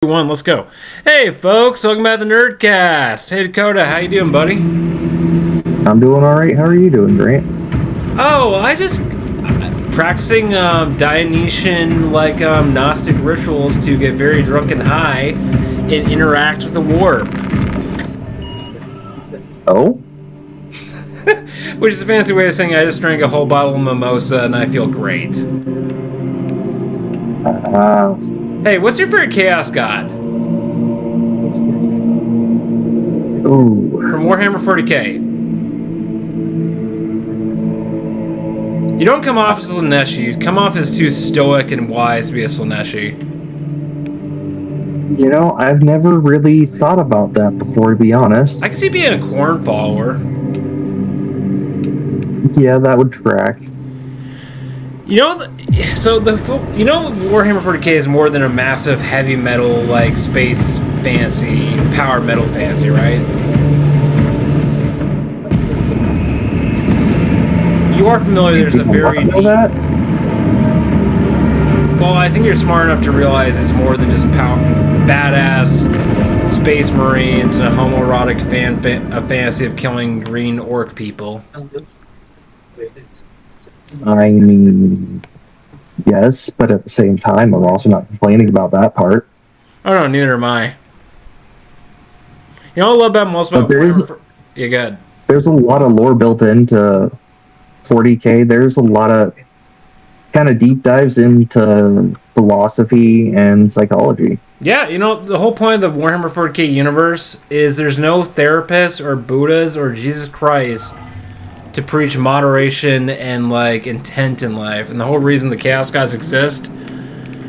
One, let's go. Hey folks, welcome back to the Nerdcast. Hey Dakota, how you doing, buddy? I'm doing all right. How are you doing, Grant? Oh, I just practicing Dionysian Gnostic rituals to get very drunk and high and interact with the warp. Oh? Which is a fancy way of saying I just drank a whole bottle of mimosa and I feel great. Hey, what's your favorite chaos god? Ooh. From Warhammer 40k. You don't come off as Slaaneshi, you come off as too stoic and wise to be a Slaaneshi. You know, I've never really thought about that before, to be honest. I can see being a Khorne follower. Yeah, that would track. You know, Warhammer 40k is more than a massive heavy metal, space fantasy, power metal fantasy, right? You are familiar, there's a very deep... That? Well, I think you're smart enough to realize it's more than just badass space marines and a homoerotic a fantasy of killing green orc people. I mean, yes, but at the same time, I'm also not complaining about that part. Oh no, neither am I. You know what I love about most about Warhammer? Yeah, good. There's a lot of lore built into 40k. There's a lot of kind of deep dives into philosophy and psychology. Yeah, the whole point of the Warhammer 40k universe is there's no therapists or Buddhas or Jesus Christ to preach moderation and intent in life, and the whole reason the Chaos Gods exist.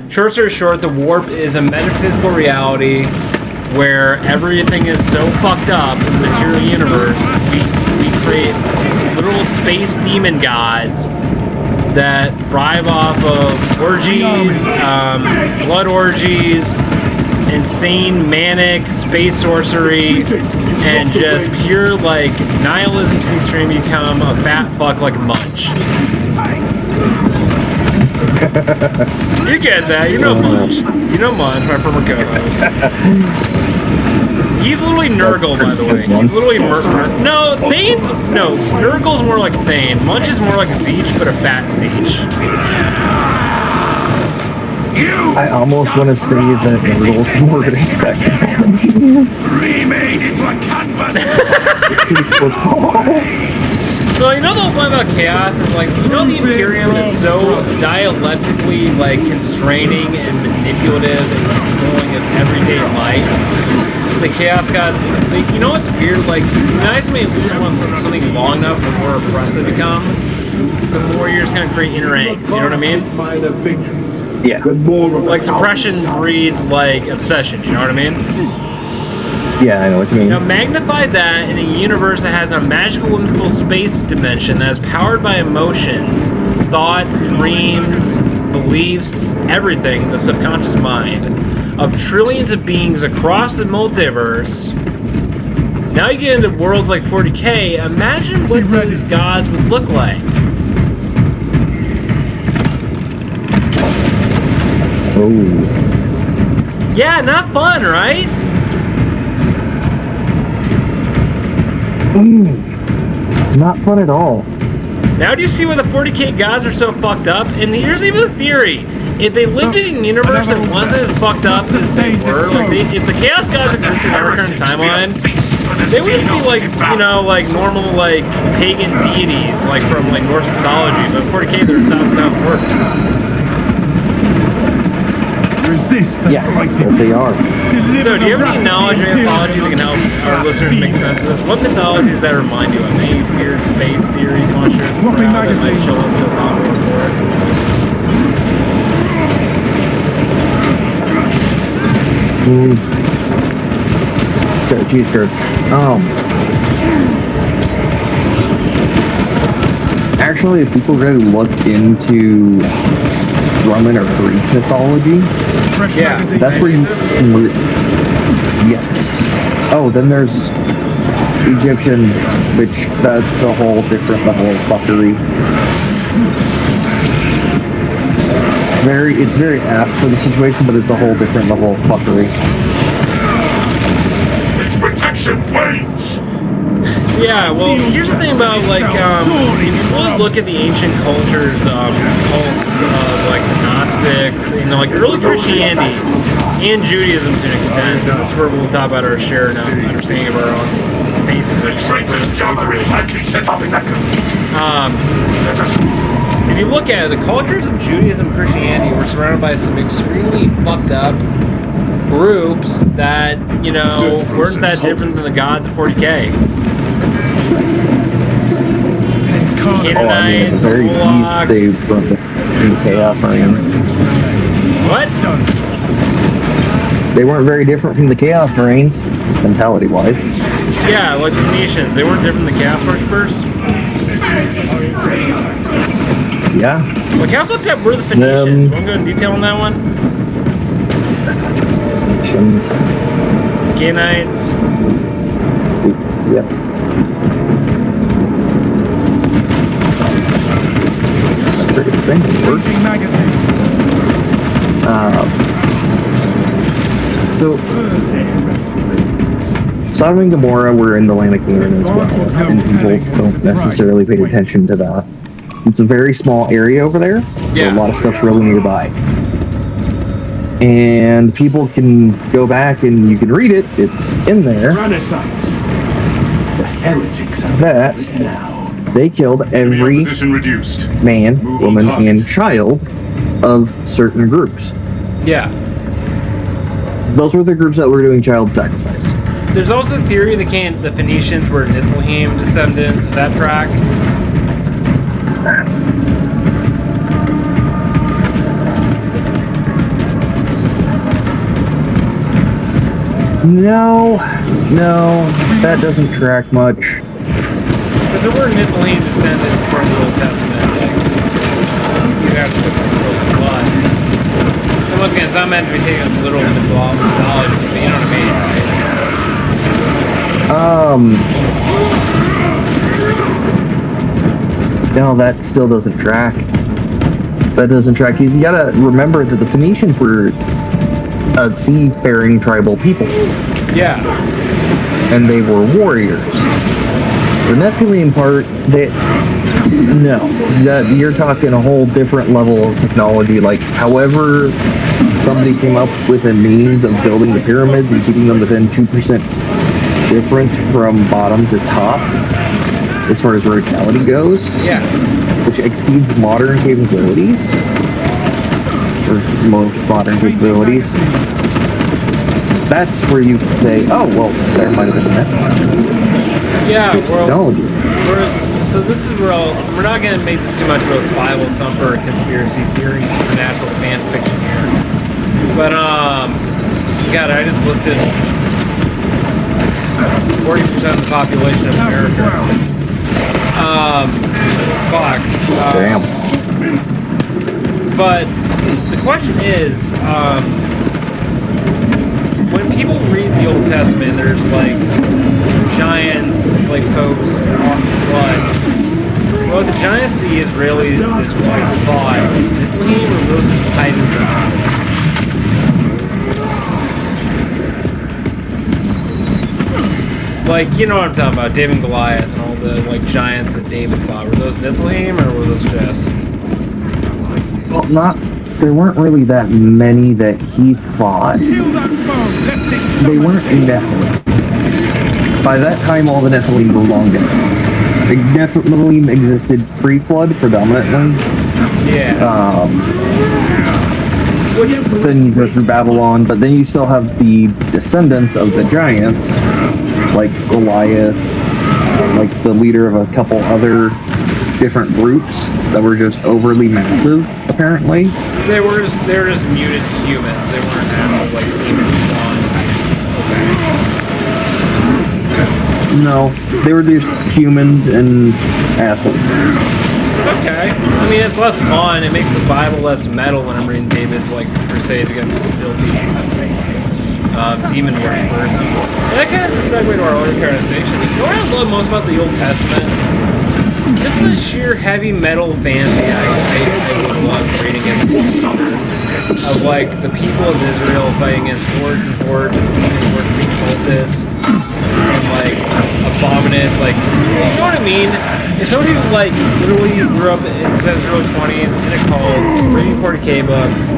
Short story short, the warp is a metaphysical reality where everything is so fucked up in the material universe. We create literal space demon gods that thrive off of orgies, blood orgies, insane manic space sorcery, and just pure nihilism to the extreme. Become a fat fuck like Munch. You get that? You know Munch. You know Munch, my former co-host. He's literally Nurgle, by the way. He's literally No, Thane's... No, Nurgle's more like Thane. Munch is more like a Siege, but a fat Siege. I almost want to say that Nurgle's more respectable. Remade into a canvas! So, the whole point about Chaos is, the Imperium is so dialectically, constraining and manipulative and controlling of everyday life. The Chaos Gods, what's weird? Nice to make something long enough the more oppressed they become, the more you're just kind of create inner angst, you know what I mean? Yeah. Suppression breeds, obsession, you know what I mean? Yeah, I know what you mean. Now, magnify that in a universe that has a magical, whimsical space dimension that is powered by emotions, thoughts, dreams, beliefs, everything, the subconscious mind, of trillions of beings across the multiverse. Now you get into worlds like 40k, imagine what those gods would look like. Oh. Yeah, not fun, right? Not fun at all. Now do you see why the 40k gods are so fucked up? And here's even a theory. If they lived in a universe that wasn't as fucked up as they were, if the Chaos Gods existed in our current timeline, they would just be normal, pagan deities, from, Norse mythology. But 40k, they're 1,000 times worse. Resist the blighting. They are. So, do you have any knowledge or mythology that can help our listeners make sense of this? What mythologies does that remind you of? Any weird space theories you want to share with the crowd that might show us to a common report? So, cheese curd. Actually, if people really look into Roman or Greek mythology, Yeah, that's where you... Yes. Oh, then there's Egyptian, which that's a whole different level of fuckery. it's very apt for the situation, but it's a whole different level of fuckery. Its protection wanes. Yeah, well, here's the thing about, like, if you really look at the ancient cultures, cults, like the Gnostics, you know, like early Christianity and Judaism to an extent, and this is where we'll talk about our shared understanding of our own faith. If you look at it, the cultures of Judaism and Christianity were surrounded by some extremely fucked up groups that, you know, weren't that different than the gods of 40K. Canaanites, very Moloch. they run the Chaos Marines. What? They weren't very different from the Chaos Marines, mentality-wise. Yeah, like the Phoenicians. They weren't different than the Chaos Worshippers. Yeah. Like, how fucked up were the Phoenicians? Want to go into detail on that one? Phoenicians. Canaanites. Yep. So, Sodom and Gomorrah were in the land of Canaan as well, and people don't necessarily pay attention to that. It's a very small area over there, so a lot of stuff's really nearby. And people can go back and you can read it, it's in there. Renaissance. The heretics are That now. they killed every Position reduced. man, Move woman, on target. and child of certain groups. Yeah. Those were the groups that were doing child sacrifice. There's also a theory that the Phoenicians were Niflheim descendants. Is that track? No, that doesn't track much. Because there were Niflheim descendants from the Old Testament. Like, you have to look at the blood. And once again, it's not meant to be taken as literal mythology, but you know what I mean, right? No, that still doesn't track. That doesn't track. You gotta remember that the Phoenicians were a seafaring tribal people. Yeah. And they were warriors. The Nephilim part, you're talking a whole different level of technology. Like, however somebody came up with a means of building the pyramids and keeping them within 2% difference from bottom to top, as far as verticality goes, Yeah. which exceeds modern capabilities, or most modern capabilities. That's where you could say, oh, well, there might have been a Nephilim. Yeah, Technology. so this is where we're not going to make this too much about Bible thumper, conspiracy theory, supernatural fan fiction here. But, God, I just listed 40% of the population of America. Fuck. Damn. But the question is, when people read the Old Testament, there's like giants, like post blood. Well, the giants the Israelis fought, Niflheim were Moses' titans. Like, you know what I'm talking about, David and Goliath and all the like giants that David fought. Were those Niflheim or were those just? Well, there weren't really that many that he fought. They weren't Nephilim. By that time, all the Nephilim were long dead. The Nephilim existed pre-flood predominantly. Yeah. Then you go through Babylon, but then you still have the descendants of the giants, like Goliath, like the leader of a couple other different groups that were just overly massive, apparently. They were just muted humans. They weren't actual like demons spawn. No, they were just humans and assholes. Okay. I mean, it's less fun. It makes the Bible less metal when I'm reading David's like crusades against the filthy demon worshippers. And that kind of is a segue to our other conversation. You know what I love most about the Old Testament? just the sheer heavy metal fantasy I would love reading of like the people of Israel fighting against hordes and hordes of demon worshipping cultists and like abominous, like, you know what I mean? If somebody who like literally grew up in his early 20s in a cult, reading 40K books,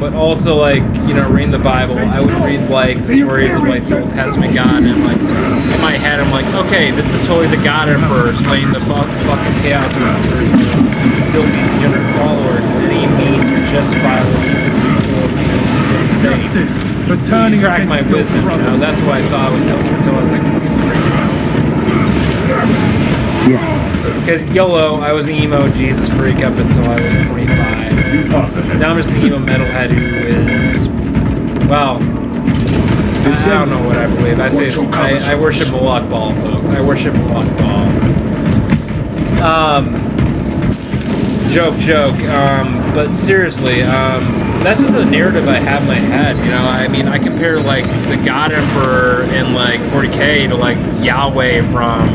but also like, you know, reading the Bible, I would read like the stories of like the Old Testament God, and like in my head I'm like, okay, this is totally the God Emperor slaying the fucking chaos monsters, filthy degenerate followers, and any means are justifiable to keep the people Justice for turning track my against your wisdom, you know, brothers. that's what I thought until I was like 23. Yeah. Because YOLO, I was an emo Jesus freak up until I was 25. Now I'm just an emo metalhead who is, well, I don't know what I believe. I worship Moloch Ball, folks. I worship Moloch Ball. Joke. But seriously, that's just a narrative I have in my head, you know? I mean, I compare, like, the God Emperor in, like, 40K to, like, Yahweh from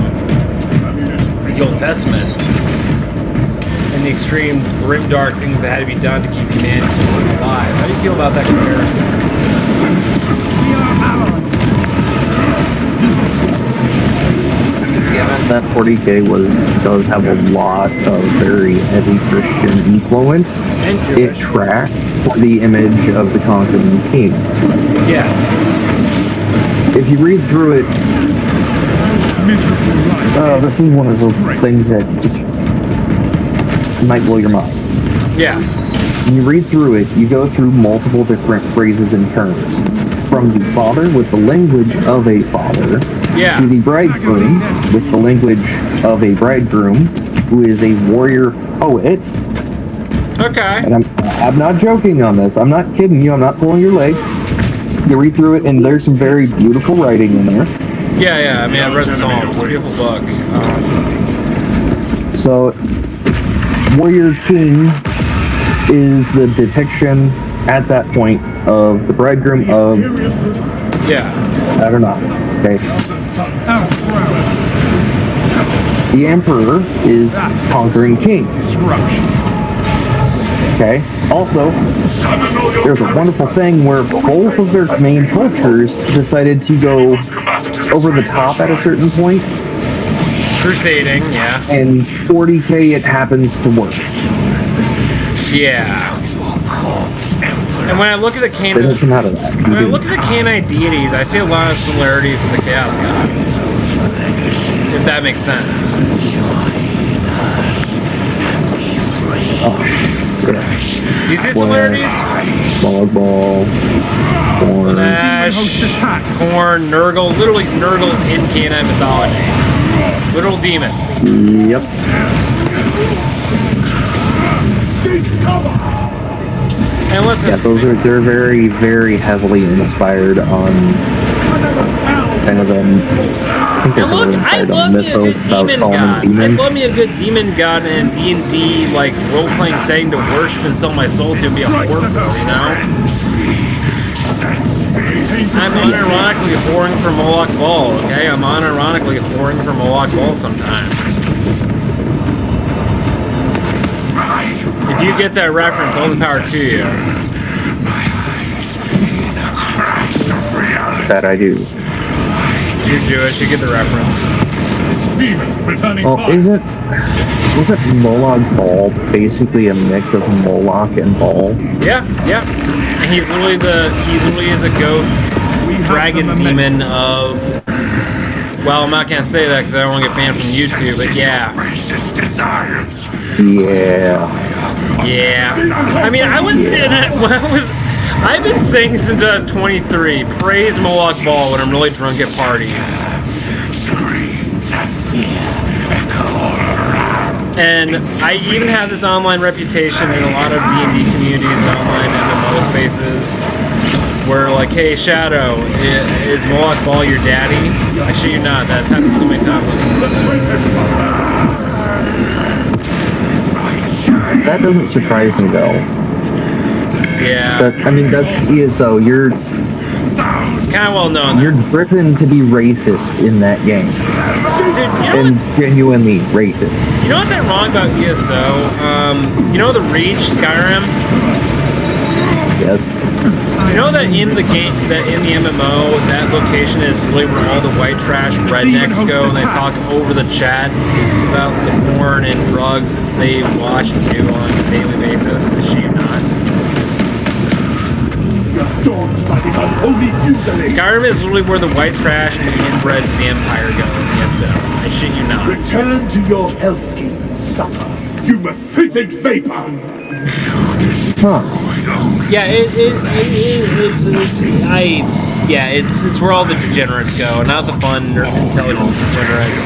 the Old Testament. And the extreme, grim, dark things that had to be done to keep humanity alive. How do you feel about that comparison? Given that 40K does have a lot of very heavy Christian influence, And it Jewish. tracked for the image of the conquering king. Yeah. If you read through it, Miserable life. this is one of the things that just might blow your mind. Yeah. When you read through it, you go through multiple different phrases and terms. From the father with the language of a father, Yeah. to the bridegroom with the language of a bridegroom, who is a warrior poet. Okay. And I'm not joking on this. I'm not kidding you. I'm not pulling your leg. You read through it, and there's some very beautiful writing in there. Yeah. I mean, I've read the Psalms. It's a beautiful book. So, Warrior King is the depiction at that point of the bridegroom of, Yeah. I don't know, okay? The Emperor is conquering king, Disruption. okay? Also, there's a wonderful thing where both of their main cultures decided to go over the top at a certain point, Crusading, yeah. and 40K it happens to work. Yeah. And when I look at the They don't come out of that. when I look at the Canaanite deities, I see a lot of similarities to the Chaos Gods. If that makes sense. Do you see similarities? Smog ball, corn. Slash, Host attacks. Corn, Nurgle. Literally, Nurgle's in Canaanite mythology. Literal demon. Yep. Seek cover! And listen, Yeah, they're very, very heavily inspired on kind of I think they're and look, heavily I inspired love on me a good mythos about demon Solomon's god. I demons. love me a good demon god in a D&D like role-playing setting to worship and sell my soul to and be a whore for, you know? I'm unironically whoring for Moloch Ball, okay? I'm unironically whoring for Moloch Ball sometimes. If you get that reference, all the power to you. That I do. You're Jewish, you get the reference. Demons returning Well, fire. isn't Moloch Ball basically a mix of Moloch and Ball? Yeah. And he literally is a goat dragon demon of. Well, I'm not gonna say that because I don't want to get banned from YouTube, but yeah. Yeah. I mean, I was saying that when I've been saying since I was 23, praise Moloch Ball when I'm really drunk at parties. And I even have this online reputation in a lot of D&D communities, online MMO spaces, where like, hey Shadow, is Moloch Ball your daddy? I shit you not, that's happened so many times on this. That doesn't surprise me though. Yeah. He is though. kind of well known. You're driven to be racist in that game. Dude, And genuinely racist. you know what's wrong about ESO? You know the Reach, Skyrim? Yes. You know that in the game, that in the MMO, that location is literally where all the white trash rednecks go, and they talk over the chat about the porn and drugs that they watch and do on a daily basis. I shit you not. Dogged by this unholy fusilage. Skyrim is literally where the white trash and the inbreds of the Empire go in ESO. I shit you not. Return to your hellscape and suffer, you mephitic vapor. Huh. Yeah, it's where all the degenerates go, not the fun, intelligent degenerates,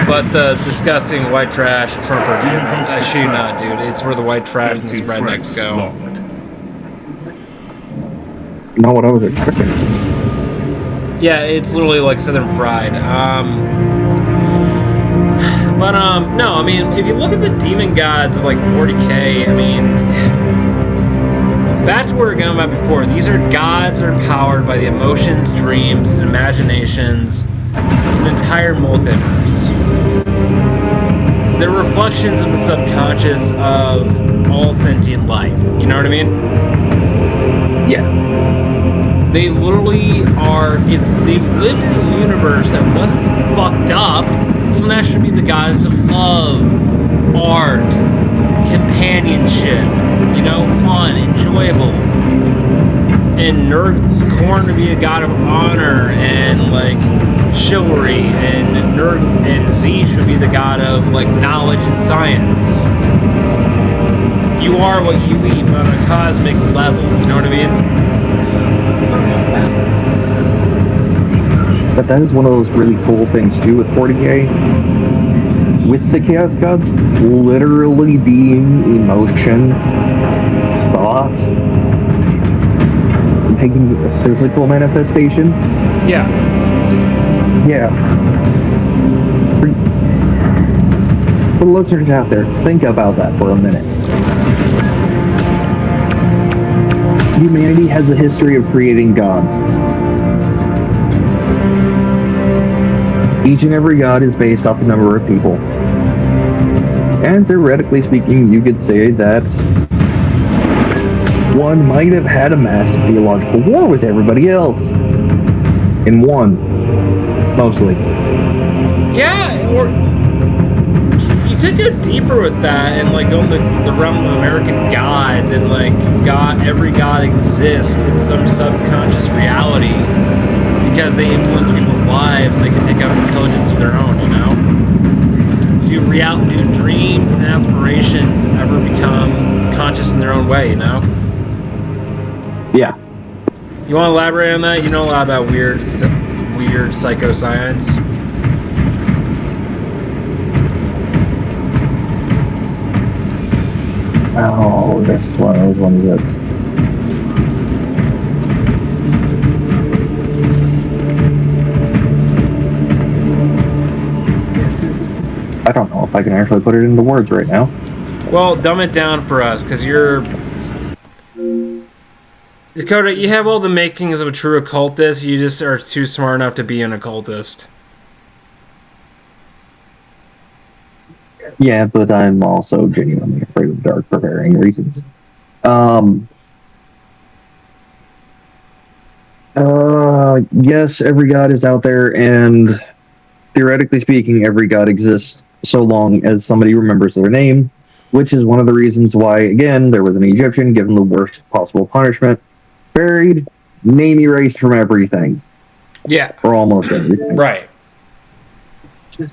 but the disgusting white trash Trumper degenerates. I shit you not, dude. It's where the white trash and these rednecks go. Not what I was expecting. Yeah, it's literally like Southern Fried. No, I mean, if you look at the demon gods of like 40k, I mean, that's what we were going about before. These are gods that are powered by the emotions, dreams, and imaginations of an entire multiverse. They're reflections of the subconscious of all sentient life. You know what I mean? Yeah. They literally are, if they lived in a universe that wasn't fucked up, Slanesh should be the goddess of love, art, companionship, you know, fun, enjoyable. And Korn to be a god of honor and like chivalry, and Z should be the god of like knowledge and science. You are what you eat on a cosmic level, you know what I mean? But that is one of those really cool things too with 40k. With the Chaos Gods literally being emotion, thoughts, taking a physical manifestation. Yeah. Yeah. For the listeners out there, think about that for a minute. Humanity has a history of creating gods. Each and every god is based off a number of people. And theoretically speaking, you could say that one might have had a massive theological war with everybody else. In one. Mostly. Yeah, or you could go deeper with that and like go in the realm of American gods and like every god exists in some subconscious reality because they influence people's lives and they can take out intelligence of their own, you know? Do dreams and aspirations ever become conscious in their own way, you know? Yeah. You want to elaborate on that? You know a lot about weird psychoscience. Oh, this is one of those ones that's... I don't know if I can actually put it into words right now. Well, dumb it down for us, because you're... Dakota, you have all the makings of a true occultist, you just are too smart enough to be an occultist. Yeah, but I'm also genuinely afraid of the dark for varying reasons. Yes, every god is out there, and theoretically speaking, every god exists so long as somebody remembers their name, which is one of the reasons why, again, there was an Egyptian given the worst possible punishment, buried, name erased from everything. Yeah. Or almost everything. Right.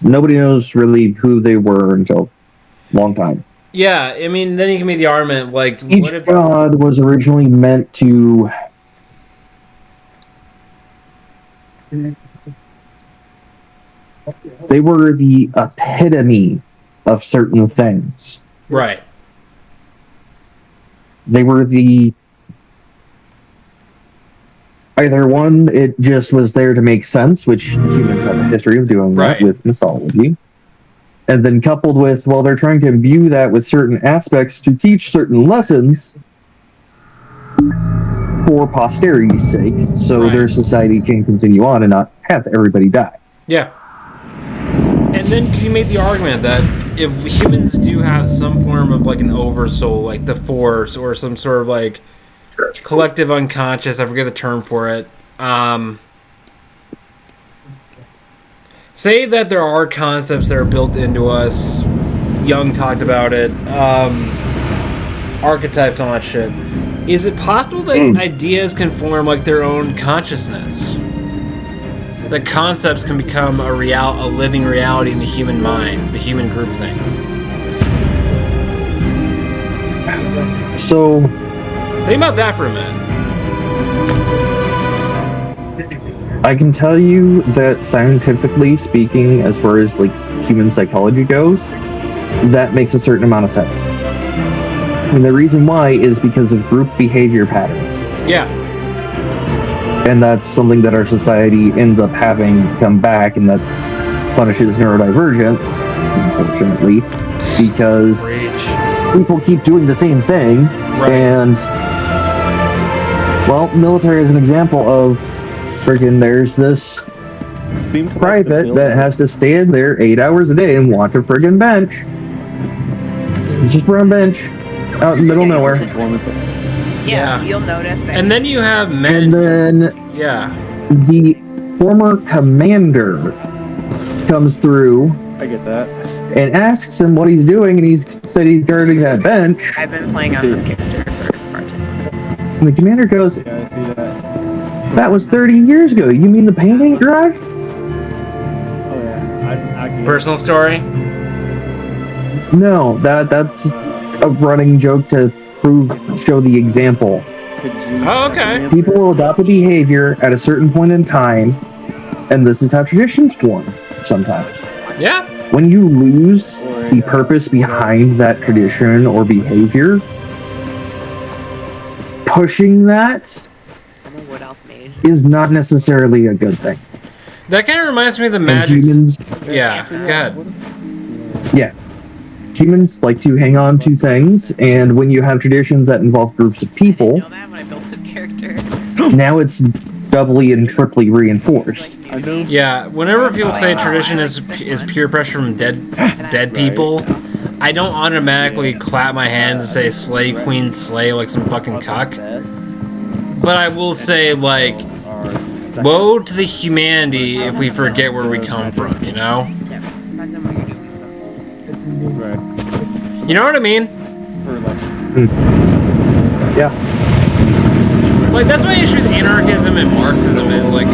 Nobody knows really who they were until a long time. Yeah, I mean, then you can make the argument, like... Each god was originally meant to... They were the epitome of certain things. Right. They were the... Either one, it just was there to make sense, which humans have a history of doing that with mythology. And then coupled with, well, they're trying to imbue that with certain aspects to teach certain lessons. for posterity's sake, so Right. their society can continue on and not have everybody die. Yeah. And then can you make the argument that if humans do have some form of like an oversoul, like the Force, or some sort of like collective unconscious, I forget the term for it. Say that there are concepts that are built into us. Jung talked about it. Archetypes, all that shit. Is it possible that ideas can form like their own consciousness? That concepts can become a living reality in the human mind, the human group thing. So, Think about that for a minute. I can tell you that scientifically speaking, as far as like human psychology goes, that makes a certain amount of sense. And the reason why is because of group behavior patterns. Yeah. And that's something that our society ends up having come back, and that punishes neurodivergence, unfortunately, because Rage. people keep doing the same thing. Right. And, well, military is an example of freaking there's this private that has to stand there 8 hours a day and watch a friggin' bench. It's just a brown bench out in the middle of nowhere. Yeah. You'll notice that. And then you have men. And then Yeah. the former commander comes through I get that. and asks him what he's doing, and he's said he's guarding that bench. I've been playing on this character for far too long. And the commander goes, Yeah, I see that. "That was 30 years ago. You mean the paint ain't dry?" Oh yeah, I get Personal story. No, that's a running joke to show the example. it. Could you Oh, okay. People will adopt a behavior at a certain point in time, and this is how traditions form sometimes. Yeah. When you lose the purpose behind that tradition or behavior, pushing that I don't know what else made. is not necessarily a good thing. That kind of reminds me of the And magic. humans, Yeah. Go ahead. yeah. Humans like to hang on to things, and when you have traditions that involve groups of I people, didn't know that when I built this character. now it's doubly and triply reinforced. I know. Yeah. Whenever people say tradition is peer pressure from dead people, I don't automatically clap my hands and say "slay queen slay" like some fucking cuck. But I will say, like, woe to the humanity if we forget where we come from, you know? Yeah, depends on what you're doing. Right. You know what I mean? For like, Yeah. Like, that's my issue with anarchism and Marxism is like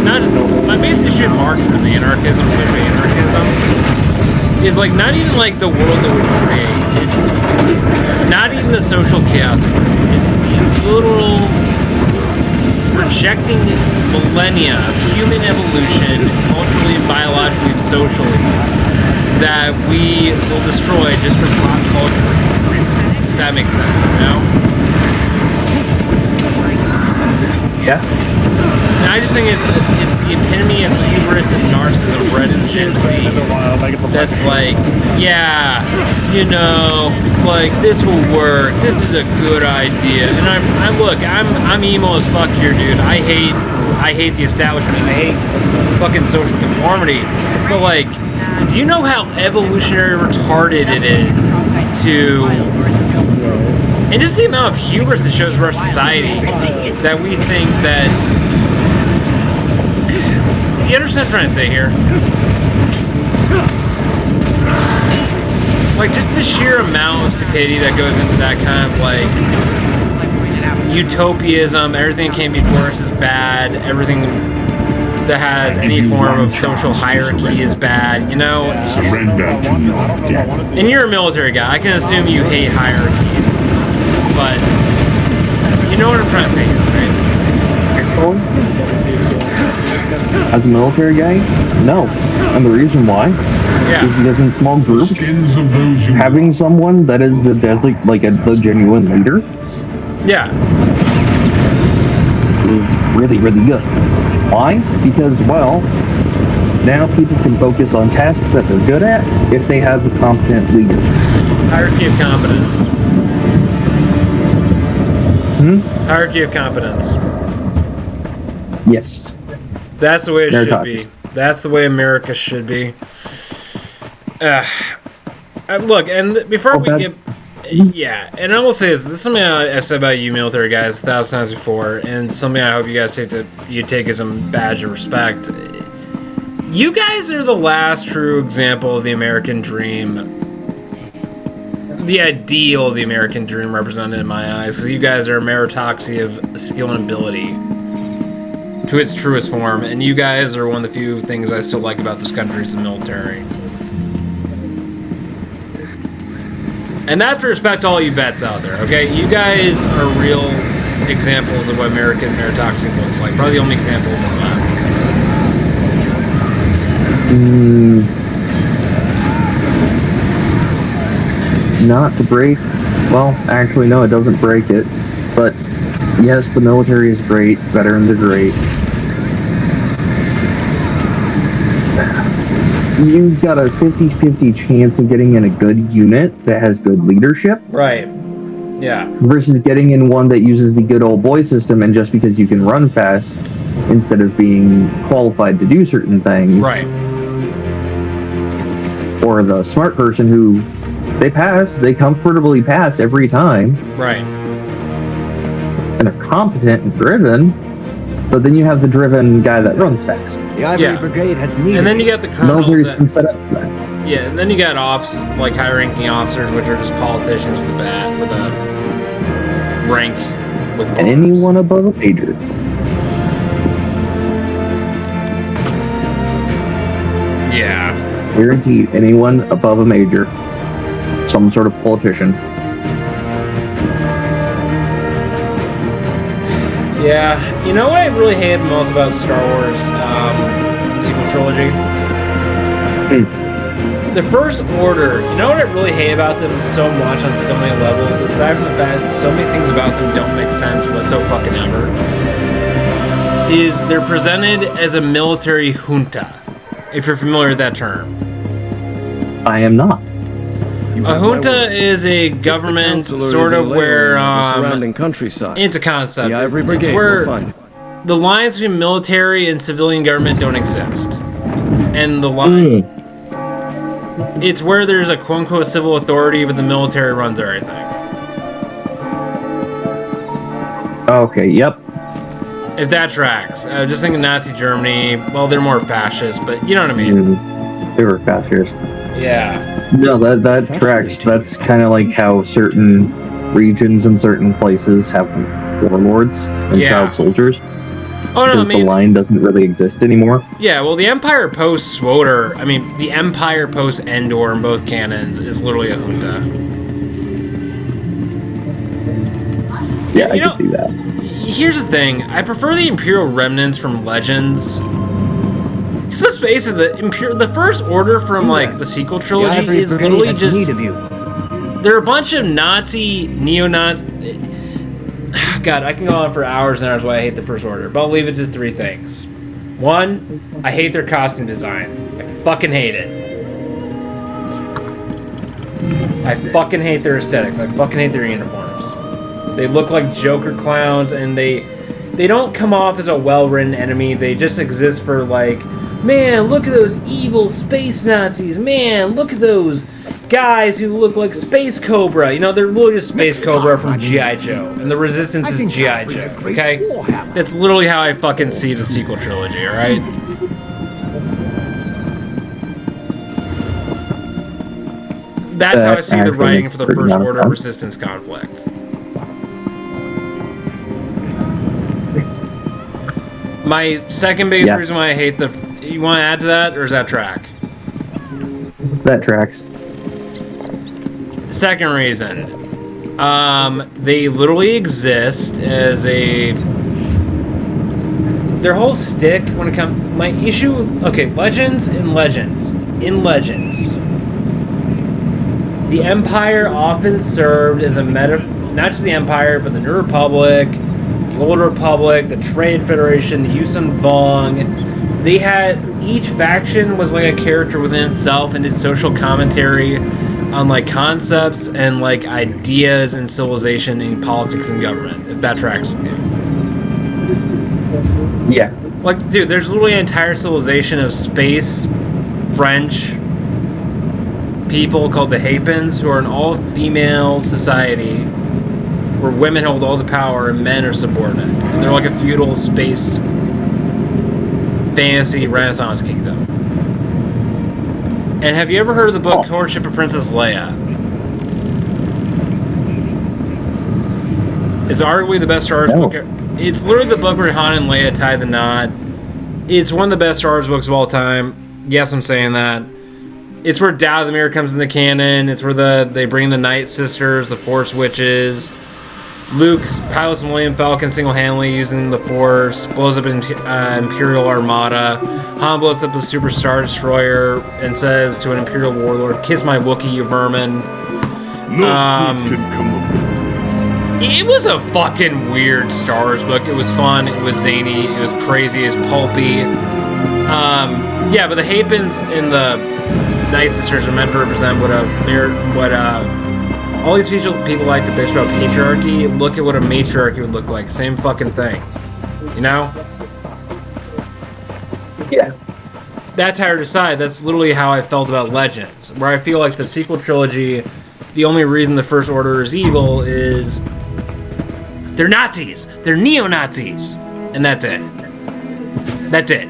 not just, my basic issue with Marxism and anarchism, especially anarchism, is like not even like the world that we create. It's not even the social chaos. It's the literal projecting millennia of human evolution, culturally and biologically and socially, that we will destroy just for pop culture. If that makes sense, you know? Yeah. And I just think it's the epitome of hubris and narcissism bred in Gen Z. That's like, yeah, you know, like this will work. This is a good idea. And I'm emo as fuck here, dude. I hate the establishment. I hate fucking social conformity. But like, do you know how evolutionary retarded it is to, and just the amount of hubris it shows for our society, that we think that, you understand what I'm trying to say here? Like, just the sheer amount of stupidity that goes into that kind of, like, utopianism, everything that came before us is bad, everything that has any form of social hierarchy is bad, you know? Surrender to your death. And you're a military guy, I can assume you hate hierarchies, but you know what I'm trying to say here, right? As a military guy, no. And the reason why Yeah. is because in small groups, Skins of those you having someone that is the genuine leader Yeah. is really, really good. Why? Because, well, now people can focus on tasks that they're good at if they have a competent leader. Hierarchy of competence. Hierarchy of competence. Yes. That's the way it should Meritocracy. be. That's the way America should be. Look, and before we get... Yeah, and I will say this is something I've said about you military guys 1,000 times before, and something I hope you guys take as a badge of respect. You guys are the last true example of the American dream. The ideal of the American dream represented in my eyes, because you guys are a meritocracy of skill and ability to its truest form, and you guys are one of the few things I still like about this country is the military. And that's to respect to all you vets out there, okay? You guys are real examples of what American meritocracy looks like. Probably the only example of that. Not to break. Well, actually, no, it doesn't break it. But yes, the military is great. Veterans are great. You've got a 50-50 chance of getting in a good unit that has good leadership. Right. Yeah. Versus getting in one that uses the good old boy system, and just because you can run fast instead of being qualified to do certain things. Right. Or the smart person who they comfortably pass every time. Right. And they're competent and driven, but then you have the driven guy that runs fast. The Ivory Brigade has needed. And then you got the colonels Military's that, been set up for that. yeah, and then you got like high-ranking officers, which are just politicians with a rank with And anyone above a major. Yeah. Guaranteed, anyone above a major. Some sort of politician. Yeah. You know what I really hate most about Star Wars, the sequel trilogy? The First Order, you know what I really hate about them so much on so many levels, aside from the fact that so many things about them don't make sense whatsoever, is they're presented as a military junta, if you're familiar with that term. I am not. A junta is a government sort of where surrounding countryside. it's a concept. The Ivory It's Brigade where will find it. the lines between military and civilian government don't exist, and the line it's where there's a quote unquote civil authority, but the military runs everything. Okay, yep. If that tracks, just thinking Nazi Germany. Well, they're more fascist, but you know what I mean. They were fascist. Yeah. No, that tracks. That's kind of like how certain regions and certain places have warlords and child soldiers. Oh no, because the line doesn't really exist anymore. Yeah, well, the Empire post SWOTR, the Empire post Endor in both canons is literally a junta. Yeah, I can see that. Here's the thing: I prefer the Imperial remnants from Legends. Because let's face it, the First Order from the sequel trilogy is literally just they're a bunch of neo-Nazi. God, I can go on for hours and hours why I hate the First Order, but I'll leave it to three things. One, I hate their costume design. I fucking hate it. I fucking hate their aesthetics. I fucking hate their uniforms. They look like Joker clowns, and they don't come off as a well-written enemy. They just exist for man, look at those evil space Nazis. Man, look at those guys who look like Space Cobra. They're literally just Space Cobra from G.I. Joe. And the Resistance is G.I. Joe, okay? That's literally how I fucking see the sequel trilogy, alright? That's how I see the writing for the First Order Resistance conflict. My second biggest reason why I hate you want to add to that, or is that track? That tracks. Second reason, they literally exist as their whole stick when it comes. My issue, Legends. The Empire often served as a not just the Empire, but the New Republic, the Old Republic, the Trade Federation, the Yuuzhan Vong. They had, each faction was like a character within itself and did social commentary on concepts and ideas in civilization and politics and government, if that tracks with me. Yeah. Like, dude, there's literally an entire civilization of space French people called the Hapens who are an all-female society where women hold all the power and men are subordinate. And they're like a feudal space fantasy Renaissance kingdom. And have you ever heard of the book Courtship of Princess Leia? It's arguably the best Star Wars book. It's literally the book where Han and Leia tie the knot. It's one of the best Star Wars books of all time. Yes, I'm saying that. It's where Dathomir comes in the canon. It's where they bring the Night Sisters, the Force Witches. Luke pilots Millennium Falcon single-handedly using the Force, blows up an Imperial Armada. Han blows up the Super Star Destroyer and says to an Imperial warlord, "Kiss my Wookiee, you vermin." No good can come of this. It was a fucking weird Star Wars book. It was fun. It was zany. It was crazy. It was pulpy. Yeah, but the Hapens and the Night Sisters are meant to represent what all these people like to bitch about patriarchy. Look at what a matriarchy would look like. Same fucking thing. You know? Yeah. That tired aside, that's literally how I felt about Legends. Where I feel like the sequel trilogy, the only reason the First Order is evil is they're Nazis. They're neo-Nazis. And that's it. That's it.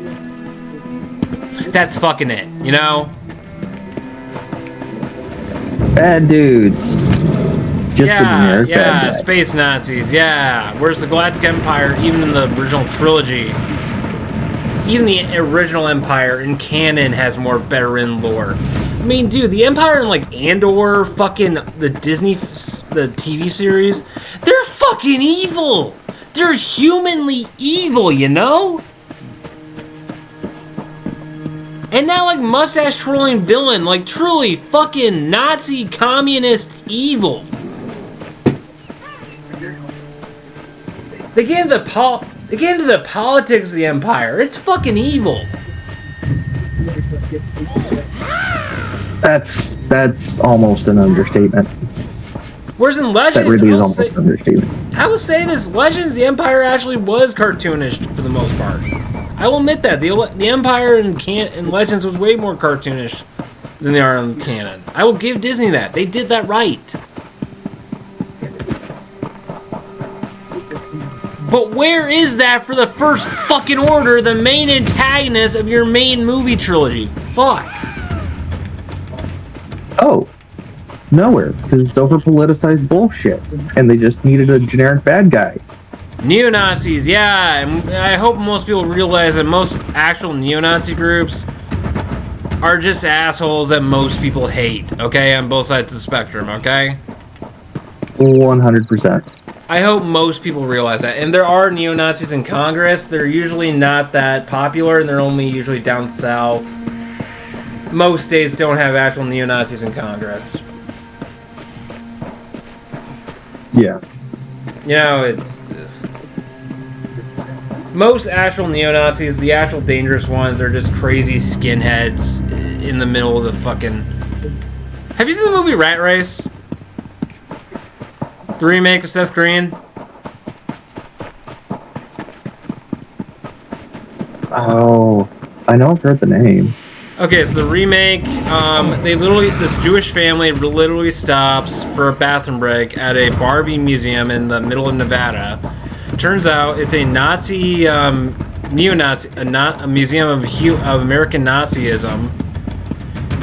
That's fucking it. You know? Bad dudes. Just the generic bad yeah, guy. space Nazis, yeah. Whereas the Galactic Empire, even in the original trilogy, even the original Empire in canon has more better in lore. I mean, dude, the Empire in like Andor, fucking the TV series, they're fucking evil. They're humanly evil, you know? And now, like, mustache twirling villain, like, truly fucking Nazi communist evil. They get into the politics of the Empire. It's fucking evil. That's almost an understatement. Whereas in Legends, That really is almost an understatement. I will say this: Legends, the Empire actually was cartoonish for the most part. I will admit that the Empire in Legends was way more cartoonish than they are in canon. I will give Disney that; they did that right. But where is that for the First fucking Order, the main antagonist of your main movie trilogy? Fuck. Oh, nowhere, because it's over politicized bullshit, and they just needed a generic bad guy. Neo-Nazis, yeah, and I hope most people realize that most actual neo-Nazi groups are just assholes that most people hate, okay, on both sides of the spectrum, okay? 100%. I hope most people realize that. And there are neo-Nazis in Congress. They're usually not that popular, and they're only usually down south. Most states don't have actual neo-Nazis in Congress. Yeah. You know, it's... Most actual neo-Nazis, the actual dangerous ones, are just crazy skinheads in the middle of the fucking... Have you seen the movie Rat Race? The remake with Seth Green? Oh, I know I've heard the name. Okay, so the remake, this Jewish family literally stops for a bathroom break at a Barbie museum in the middle of Nevada. Turns out it's a Nazi, neo-Nazi, a museum of American Nazism.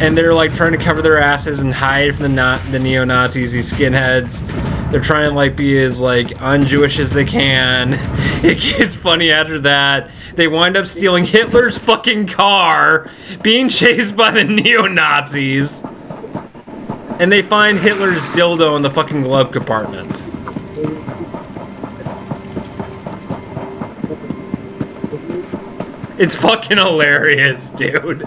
And they're like trying to cover their asses and hide from the neo-Nazis, these skinheads. They're trying to like be as like un-Jewish as they can. It gets funny after that. They wind up stealing Hitler's fucking car, being chased by the neo-Nazis. And they find Hitler's dildo in the fucking glove compartment. It's fucking hilarious, dude.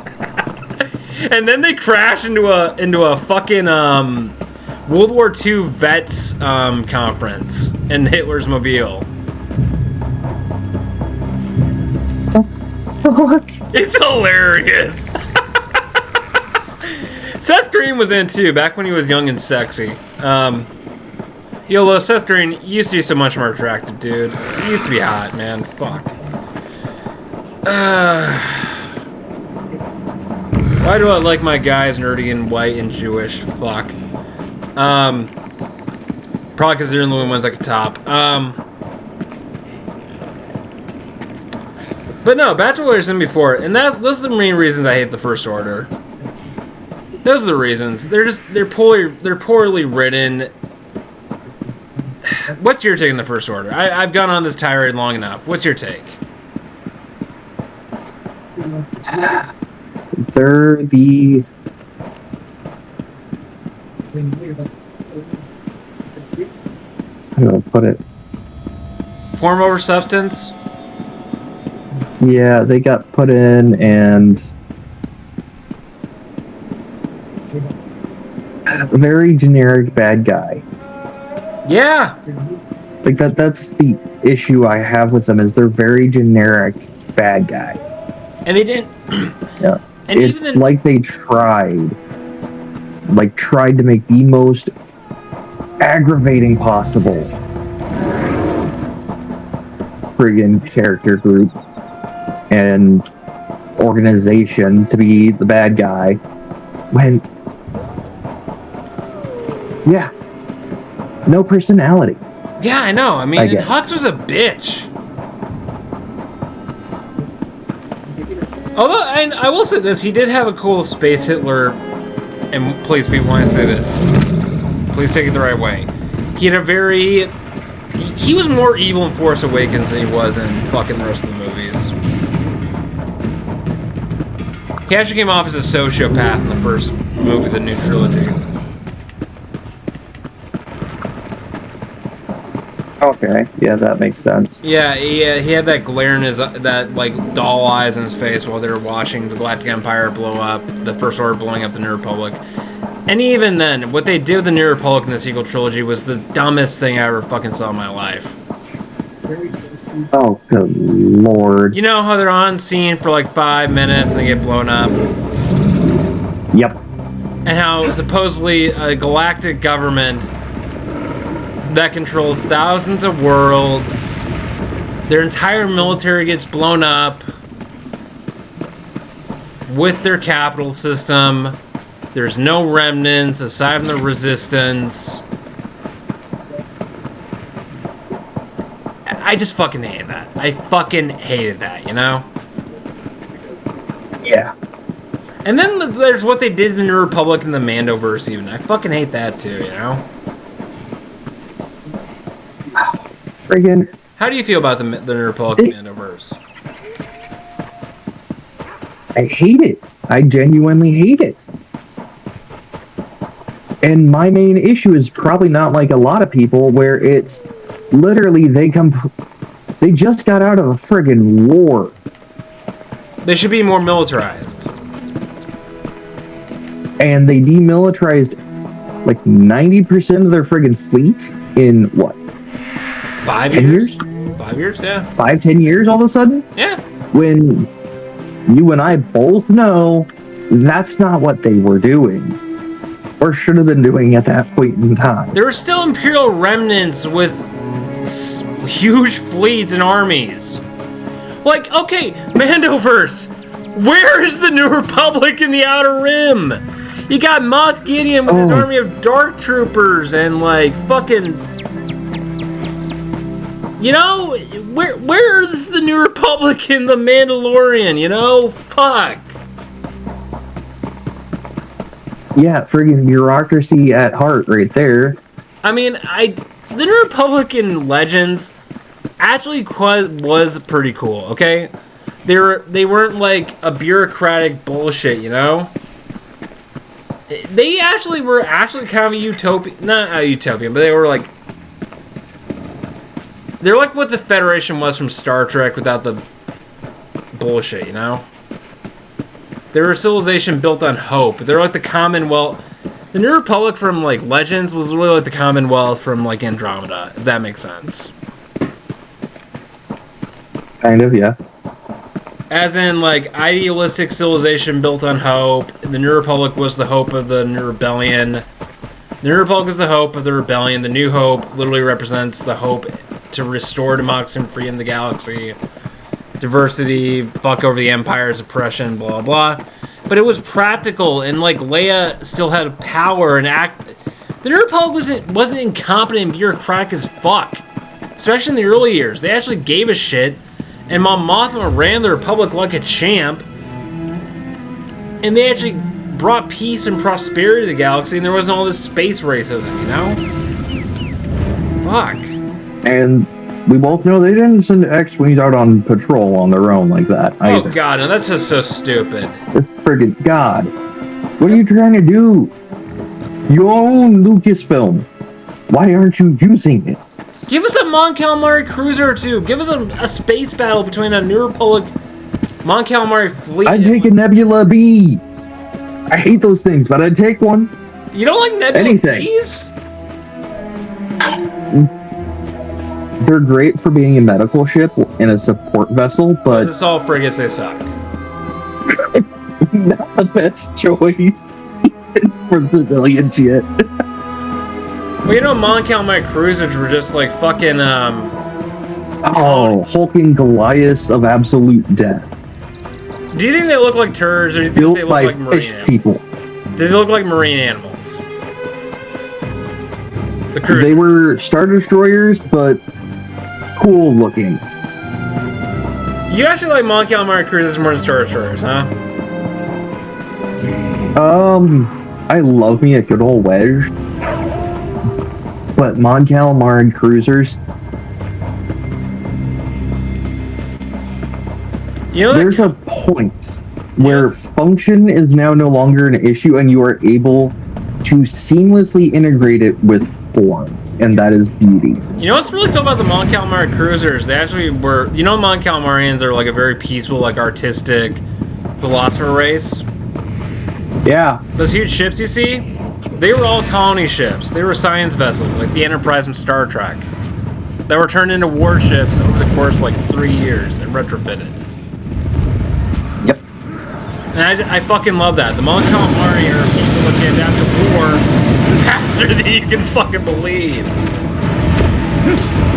And then they crash into a fucking World War II vets conference in Hitler's mobile. It's hilarious. Seth Green was in too, back when he was young and sexy. YOLO, Seth Green used to be so much more attractive, dude. He used to be hot, man. Fuck. Why do I like my guys nerdy and white and Jewish? Fuck. Probably because they're the only ones I could top. But no, back to what I was saying before, and those are the main reasons I hate the First Order. Those are the reasons. They're poorly written. What's your take on the First Order? I've gone on this tirade long enough. What's your take? They're the... How do I put it? Form over substance? Yeah, they got put in and... very generic bad guy. Yeah! Like that's the issue I have with them, is they're very generic bad guy. And they didn't... Yeah. And It's even like they tried to make the most aggravating possible friggin' character group and organization to be the bad guy when, yeah, no personality. Yeah, I know. I mean, I get it. Hux was a bitch. Although, I will say this, he did have a cool Space Hitler, and please, people, when I say this, please take it the right way. He had a very... He was more evil in Force Awakens than he was in fucking the rest of the movies. He actually came off as a sociopath in the first movie, the new trilogy. Okay, yeah, that makes sense. Yeah, he had that glare in his, that like doll eyes in his face while they were watching the Galactic Empire blow up, the First Order blowing up the New Republic. And even then, what they did with the New Republic in the sequel trilogy was the dumbest thing I ever fucking saw in my life. Oh, good lord. You know how they're on scene for like 5 minutes and they get blown up? Yep. And how supposedly a galactic government that controls thousands of worlds, their entire military gets blown up with their capital system. There's no remnants aside from the resistance. I just fucking hated that. I fucking hated that, you know? Yeah. And then there's what they did in the New Republic and the Mandoverse even. I fucking hate that too, you know? Friggin'. How do you feel about the New Republic and Mandoverse? I hate it. I genuinely hate it. And my main issue is probably not like a lot of people, where it's literally they just got out of a friggin' war. They should be more militarized. And they demilitarized like 90% of their friggin' fleet in what? 5 10 years? years? 5 years, yeah. 5-10 years all of a sudden? Yeah. When you and I both know that's not what they were doing. Or should have been doing at that point in time. There were still Imperial remnants with huge fleets and armies. Like, okay, Mandoverse, where is the New Republic in the Outer Rim? You got Moff Gideon with his army of Dark Troopers and like fucking... You know, where is the New Republic in the Mandalorian, you know? Fuck. Yeah, friggin' bureaucracy at heart right there. I mean, the New Republic in Legends actually was pretty cool, okay? They weren't like a bureaucratic bullshit, you know? They actually were kind of a utopian, not a utopian, but they were like... They're like what the Federation was from Star Trek without the bullshit, you know? They were a civilization built on hope. They're like the Commonwealth. The New Republic from like Legends was really like the Commonwealth from like Andromeda, if that makes sense. Kind of, yes. As in like idealistic civilization built on hope. The New Republic was the hope of the New Rebellion. The New Republic is the hope of the rebellion. The New Hope literally represents the hope to restore democracy and freedom in the galaxy. Diversity, fuck over the Empire's oppression, blah, blah. But it was practical, and, like, Leia still had power and act... The New Republic wasn't incompetent and bureaucratic as fuck. Especially in the early years. They actually gave a shit, and Mon Mothma ran the Republic like a champ. And they actually brought peace and prosperity to the galaxy, and there wasn't all this space racism, you know? Fuck. And we both know they didn't send X-Wings out on patrol on their own like that either. Oh god, no, that's just so stupid. It's friggin' God. What are you trying to do? You own Lucasfilm. Why aren't you using it? Give us a Mon Calamari cruiser or two. Give us a space battle between a New Republic Mon Calamari fleet. I'd take a Nebula B. I hate those things, but I'd take one. You don't like Nebula Anything. Bs? They're great for being a medical ship and a support vessel, but It's all frigates, they suck. not the best choice for civilian shit. Well, you know, Mon Calamari cruisers were just like fucking, Oh, hulking Goliaths of absolute death. Do you think they look like turds, or do you think Built they look by like marine fish animals? people. Do they look like marine animals? The cruisers. They were Star Destroyers, but cool looking. You actually like Mon Calamari cruisers more than Star Destroyers, huh? I love me a good old wedge. But Mon Calamari cruisers, You know, there's a point where function is now no longer an issue and you are able to seamlessly integrate it with form, and that is beauty. you know what's really cool about the Mon Calamari cruisers? They actually were, you know, Mon Calamarians are like a very peaceful, like artistic philosopher race. Yeah. Those huge ships you see, they were all colony ships. They were science vessels, like the Enterprise from Star Trek, that were turned into warships over the course of like 3 years and retrofitted. Yep. And I fucking love that. The Mon Calamari are people that can adapt to war faster than you can fucking believe.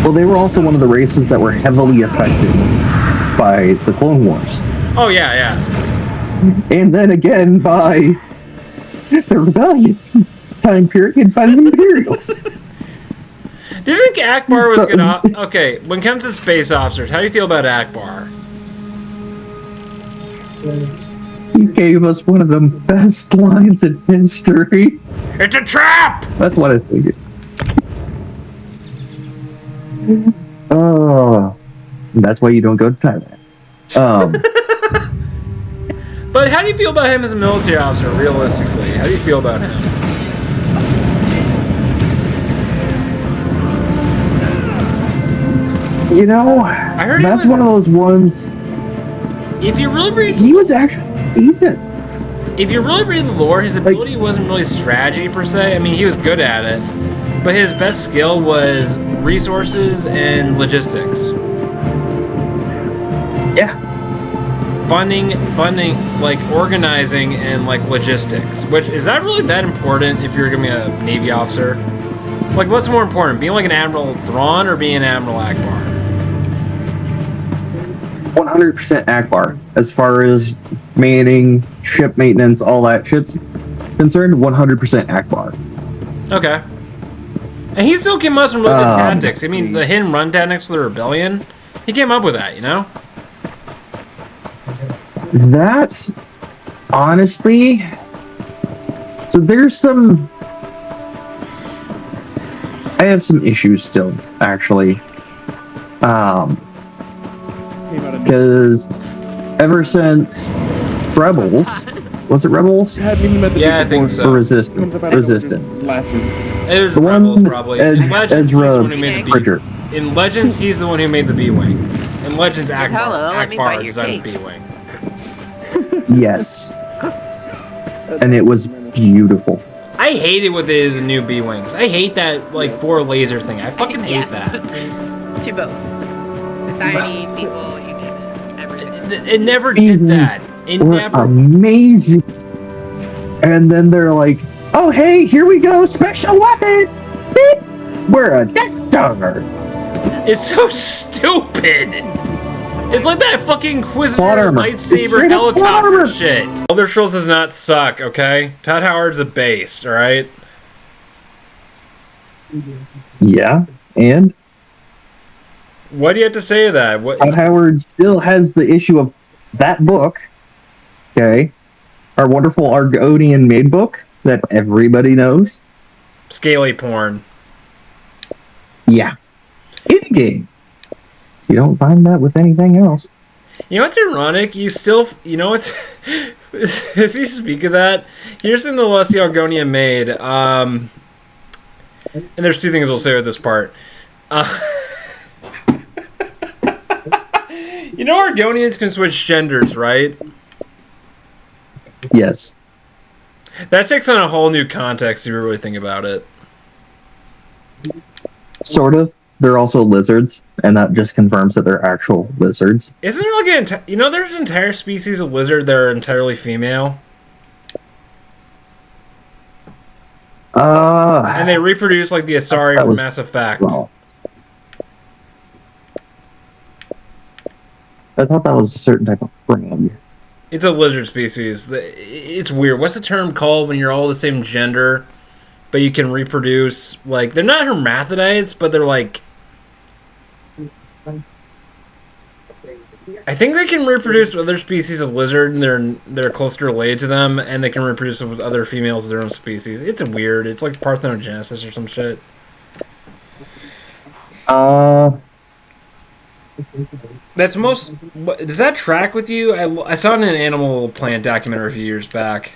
Well, they were also one of the races that were heavily affected by the Clone Wars. Oh yeah, yeah. And then again by the Rebellion time period by the Imperials. Do you think Akbar was good? Okay, when it comes to space officers, how do you feel about Akbar? He gave us one of the best lines in history. It's a trap! That's what I figured. Oh, that's why you don't go to Thailand. But how do you feel about him as a military officer, realistically? How do you feel about him? You know, I heard that's he was, one of those ones. if you really read, He was actually decent. if you really read the lore, his ability wasn't really strategy per se. I mean, he was good at it, but his best skill was resources and logistics. Yeah. Funding, like organizing and like logistics. Which is that really that important if you're gonna be a Navy officer? Like, what's more important, being like an Admiral Thrawn or being Admiral Akbar? 100% Akbar. As far as manning, ship maintenance, all that shit's concerned, 100% Akbar. Okay. And he still came up with some really good tactics. I mean, the hit and run tactics of the rebellion, he came up with that, you know? That, honestly, so there's some, I have some issues still, actually. Because ever since Rebels, was it Rebels? Yeah, I think Or so. Resistance? Resistance. It was The one Rebels, with probably. In Legends, he's the Ezra one who made the Bridger. B. In Legends, he's the one who made the B-Wing. In Legends, Hello, let me bite Akbar your designed the cake. B-Wing. Yes. And it was beautiful. I hate it with the new B-Wings. I hate that, like, 4 laser thing. I fucking hate Yes. that. To both. Society, people, you need everything. It never did that. It Were never. amazing. And then they're like, Oh, hey, here we go. Special weapon. Beep. We're a Death Star. It's so stupid. It's like that fucking Inquisitor Plot armor. It's lightsaber straight up plot helicopter armor. shit. Elder Scrolls does not suck, okay? Todd Howard's a beast, alright? Yeah, and What do you have to say to that? What? Todd Howard still has the issue of that book. Okay, our wonderful Argonian made book that everybody knows. Scaly porn. Yeah, in game. You don't find that with anything else. You know what's ironic? You still, you know what's, as you speak of that, here's in the Lusty Argonia made, and there's two things I'll say with this part. You know Argonians can switch genders, right? Yes. That takes on a whole new context if you really think about it. Sort of. They're also lizards, and that just confirms that they're actual lizards. Isn't there like you know, there's entire species of lizard that are entirely female? And they reproduce like the Asari from Mass Effect. Well, I thought that was a certain type of frog. It's a lizard species. It's weird. What's the term called when you're all the same gender, but you can reproduce? Like, they're not hermaphrodites, but they're like... I think they can reproduce with other species of lizard, and they're closely related to them, and they can reproduce with other females of their own species. It's weird. It's like parthenogenesis or some shit. That's most... Does that track with you? I saw it in an Animal Plant documentary a few years back.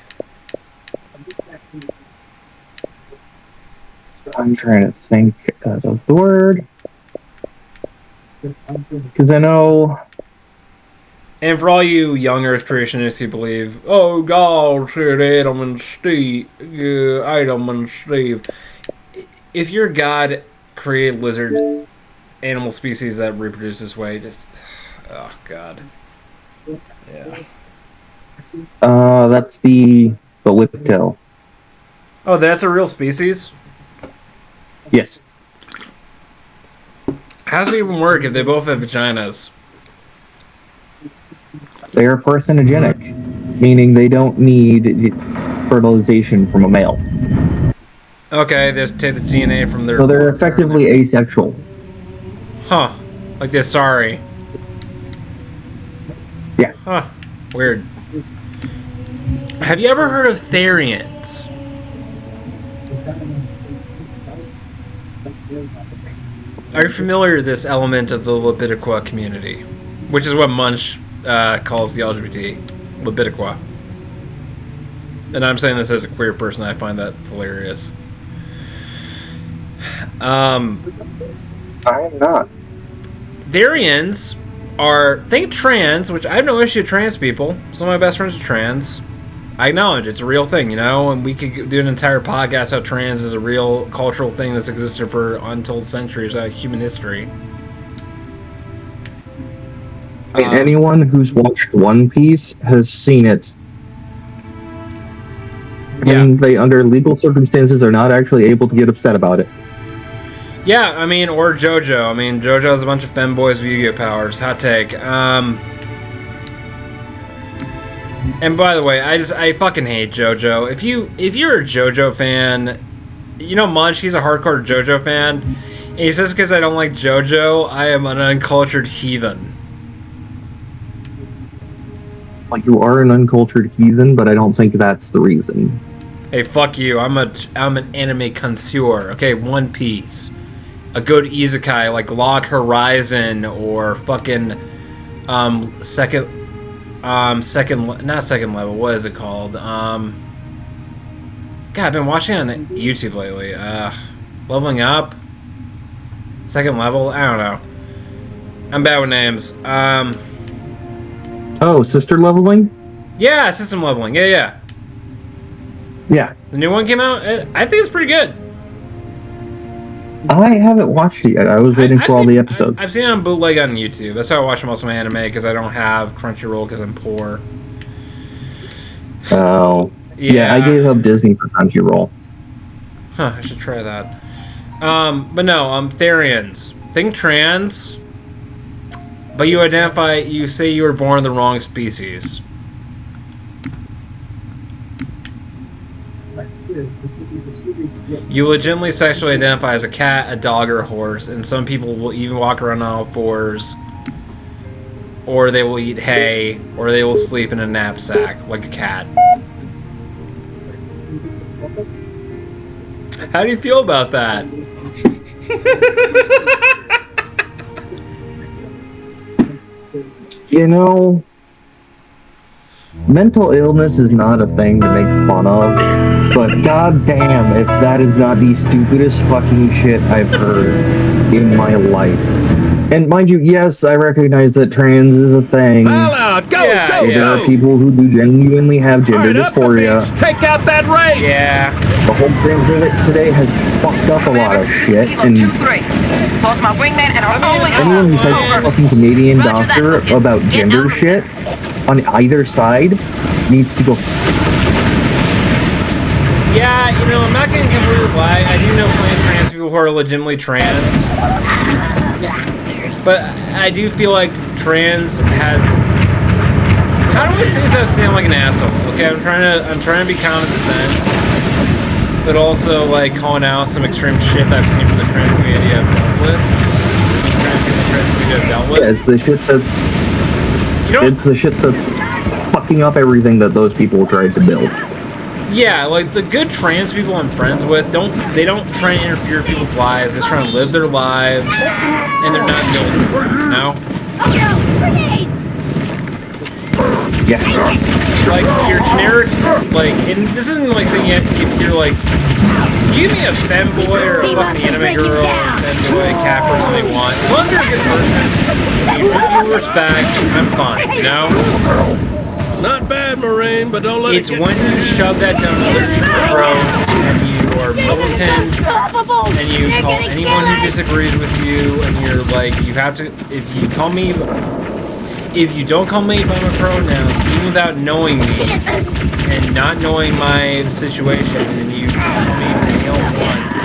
I'm trying to think of the word. Because I know... And for all you young Earth creationists who believe, oh, God said Adam and Steve, Adam and Steve. If your God created lizard animal species that reproduce this way, just... Oh, God. Yeah. That's the whiptail. Oh, that's a real species? Yes. How does it even work if they both have vaginas? They are parthenogenic, meaning they don't need fertilization from a male. Okay, they just take the DNA from their... So they're effectively asexual. Huh. Like the Asari. Yeah. Huh. Weird. Have you ever heard of Therians? Are you familiar with this element of the Lepidiqua community? Which is what Munch calls the LGBT. Lepidiqua. And I'm saying this as a queer person, I find that hilarious. I'm not. Therians are, think trans, which I have no issue with trans people. Some of my best friends are trans. I acknowledge it's a real thing, you know, and we could do an entire podcast how trans is a real cultural thing that's existed for untold centuries of human history. Anyone who's watched One Piece has seen it. And they, under legal circumstances, are not actually able to get upset about it. Yeah, I mean, or JoJo. I mean, JoJo has a bunch of femboys with Yu-Gi-Oh powers. Hot take. And by the way, I fucking hate JoJo. If you're a JoJo fan, you know Munch, he's a hardcore JoJo fan. And he says because I don't like JoJo, I am an uncultured heathen. Like, you are an uncultured heathen, but I don't think that's the reason. Hey, fuck you. I'm an anime connoisseur. Okay, One Piece. A good isekai like Log Horizon or fucking not second level. What is it called? God, I've been watching it on YouTube lately. Leveling Up. Second level. I don't know. I'm bad with names. Oh, sister leveling? Yeah, system leveling. Yeah. Yeah. The new one came out. I think it's pretty good. I haven't watched it yet. I was waiting for all the episodes. I've seen it on bootleg on YouTube. That's how I watch most of my anime, because I don't have Crunchyroll because I'm poor. Oh. Yeah, I gave up Disney for Crunchyroll. Huh, I should try that. But no, Therians. Think trans, but you say you were born in the wrong species. You legitimately sexually identify as a cat, a dog, or a horse, and some people will even walk around on all fours, or they will eat hay, or they will sleep in a knapsack like a cat. How do you feel about that? You know, mental illness is not a thing to make fun of, but goddamn if that is not the stupidest fucking shit I've heard in my life. And mind you, yes, I recognize that trans is a thing. All out, go, go, There go. are people who do genuinely have gender All right, up the dysphoria. beach. Take out that rake. Yeah. The whole thing of it today has fucked up a lot of shit, and Pulse my wingman and our only anyone who says fucking Canadian Roger that, doctor Lucas. about Get gender over shit on either side needs to go. Yeah, you know, I'm not going to completely lie. I do know plenty of trans people who are legitimately trans. But I do feel like trans has... How do I say this without sounding like an asshole? Okay, I'm trying to be common sense, but also like calling out some extreme shit that I've seen from the trans community I've dealt with. Some trans people in the trans community I've dealt with. Yeah, it's the shit that's... You know, it's the shit that's fucking up everything that those people tried to build. yeah, like the good trans people I'm friends with don't try and interfere with people's lives. They're trying to live their lives, and they're not doing it, you know? Yeah. Like your generic, like, and this isn't like saying if you're like, give me a femboy or a fucking anime girl, or a femboy, cat person they want. As long as you're a good person, you treat you with respect, I'm fine, you know? Not bad, Marine, but don't let It's it get... when you shove that down other people's throats, and you are militant, and you call anyone who disagrees with you, and you're like, you have to, if you don't call me by my pronouns, even without knowing me, and not knowing my situation, and you call me male once,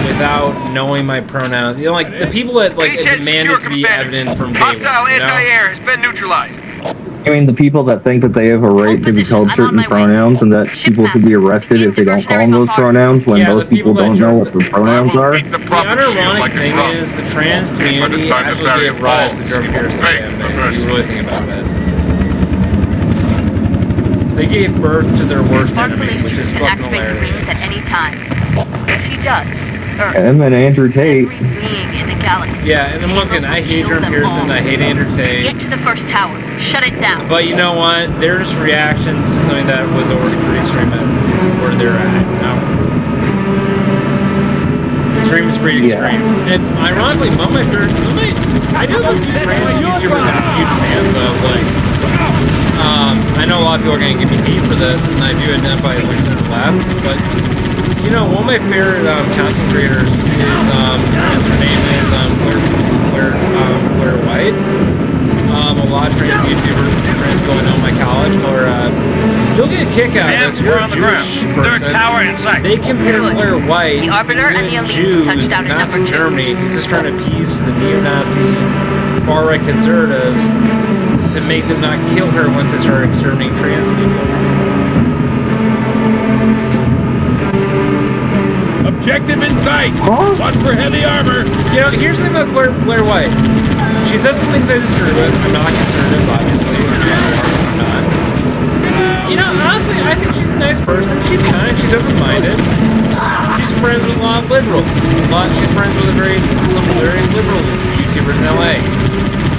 without knowing my pronouns, you know, like, the people that, like, demand it to be evident from day one, Hostile you know? anti-air has been neutralized. I mean, the people that think that they have a right to be called certain pronouns and that people should be arrested if they don't call them those pronouns when Yeah, those the people people that don't know what the pronouns are. The The prophet shield unironic like a thing drum. is, the trans community time the actually barrier gave rise to falls, Jordan people Peterson pay fan the base, rest. if you really think about it. They gave birth to their worst Spark enemy, believes which Truth is can fucking activate the rings hilarious. at any time. If he does, Earth, Em and Andrew Tate. every being in the galaxy. Yeah, and then once again, I hate Jordan Peterson, I hate Andrew Tate. Get to the first tower. Shut it down. But you know what? They're just reactions to something that was already pretty extreme at where they're at, you know? Extremes breed extremes. And ironically, some of my, I do have a few trans YouTubers that I'm huge fans of, like, I know a lot of people are going to give me hate for this, and I do identify as like center left, but, you know, one of my favorite content creators is, her name is Claire White. A lot of trans YouTubers, trans going on my college, or you'll get a kick out of this. You're a Jewish person. They compare Claire White The Arbiter and the to Elites Jews have touched down in at Nazi number 2. Germany. He's just trying to appease the neo-Nazi far-right conservatives to make them not kill her once they start exterminating trans people. Objective in sight. Watch for heavy armor. You know, here's the thing about Claire White. She says some things I disagree with. I'm not conservative, obviously. I'm not. You know, honestly, I think she's a nice person. She's kind. She's open-minded. She's friends with a lot of liberals. She's friends with some very liberal YouTubers in LA.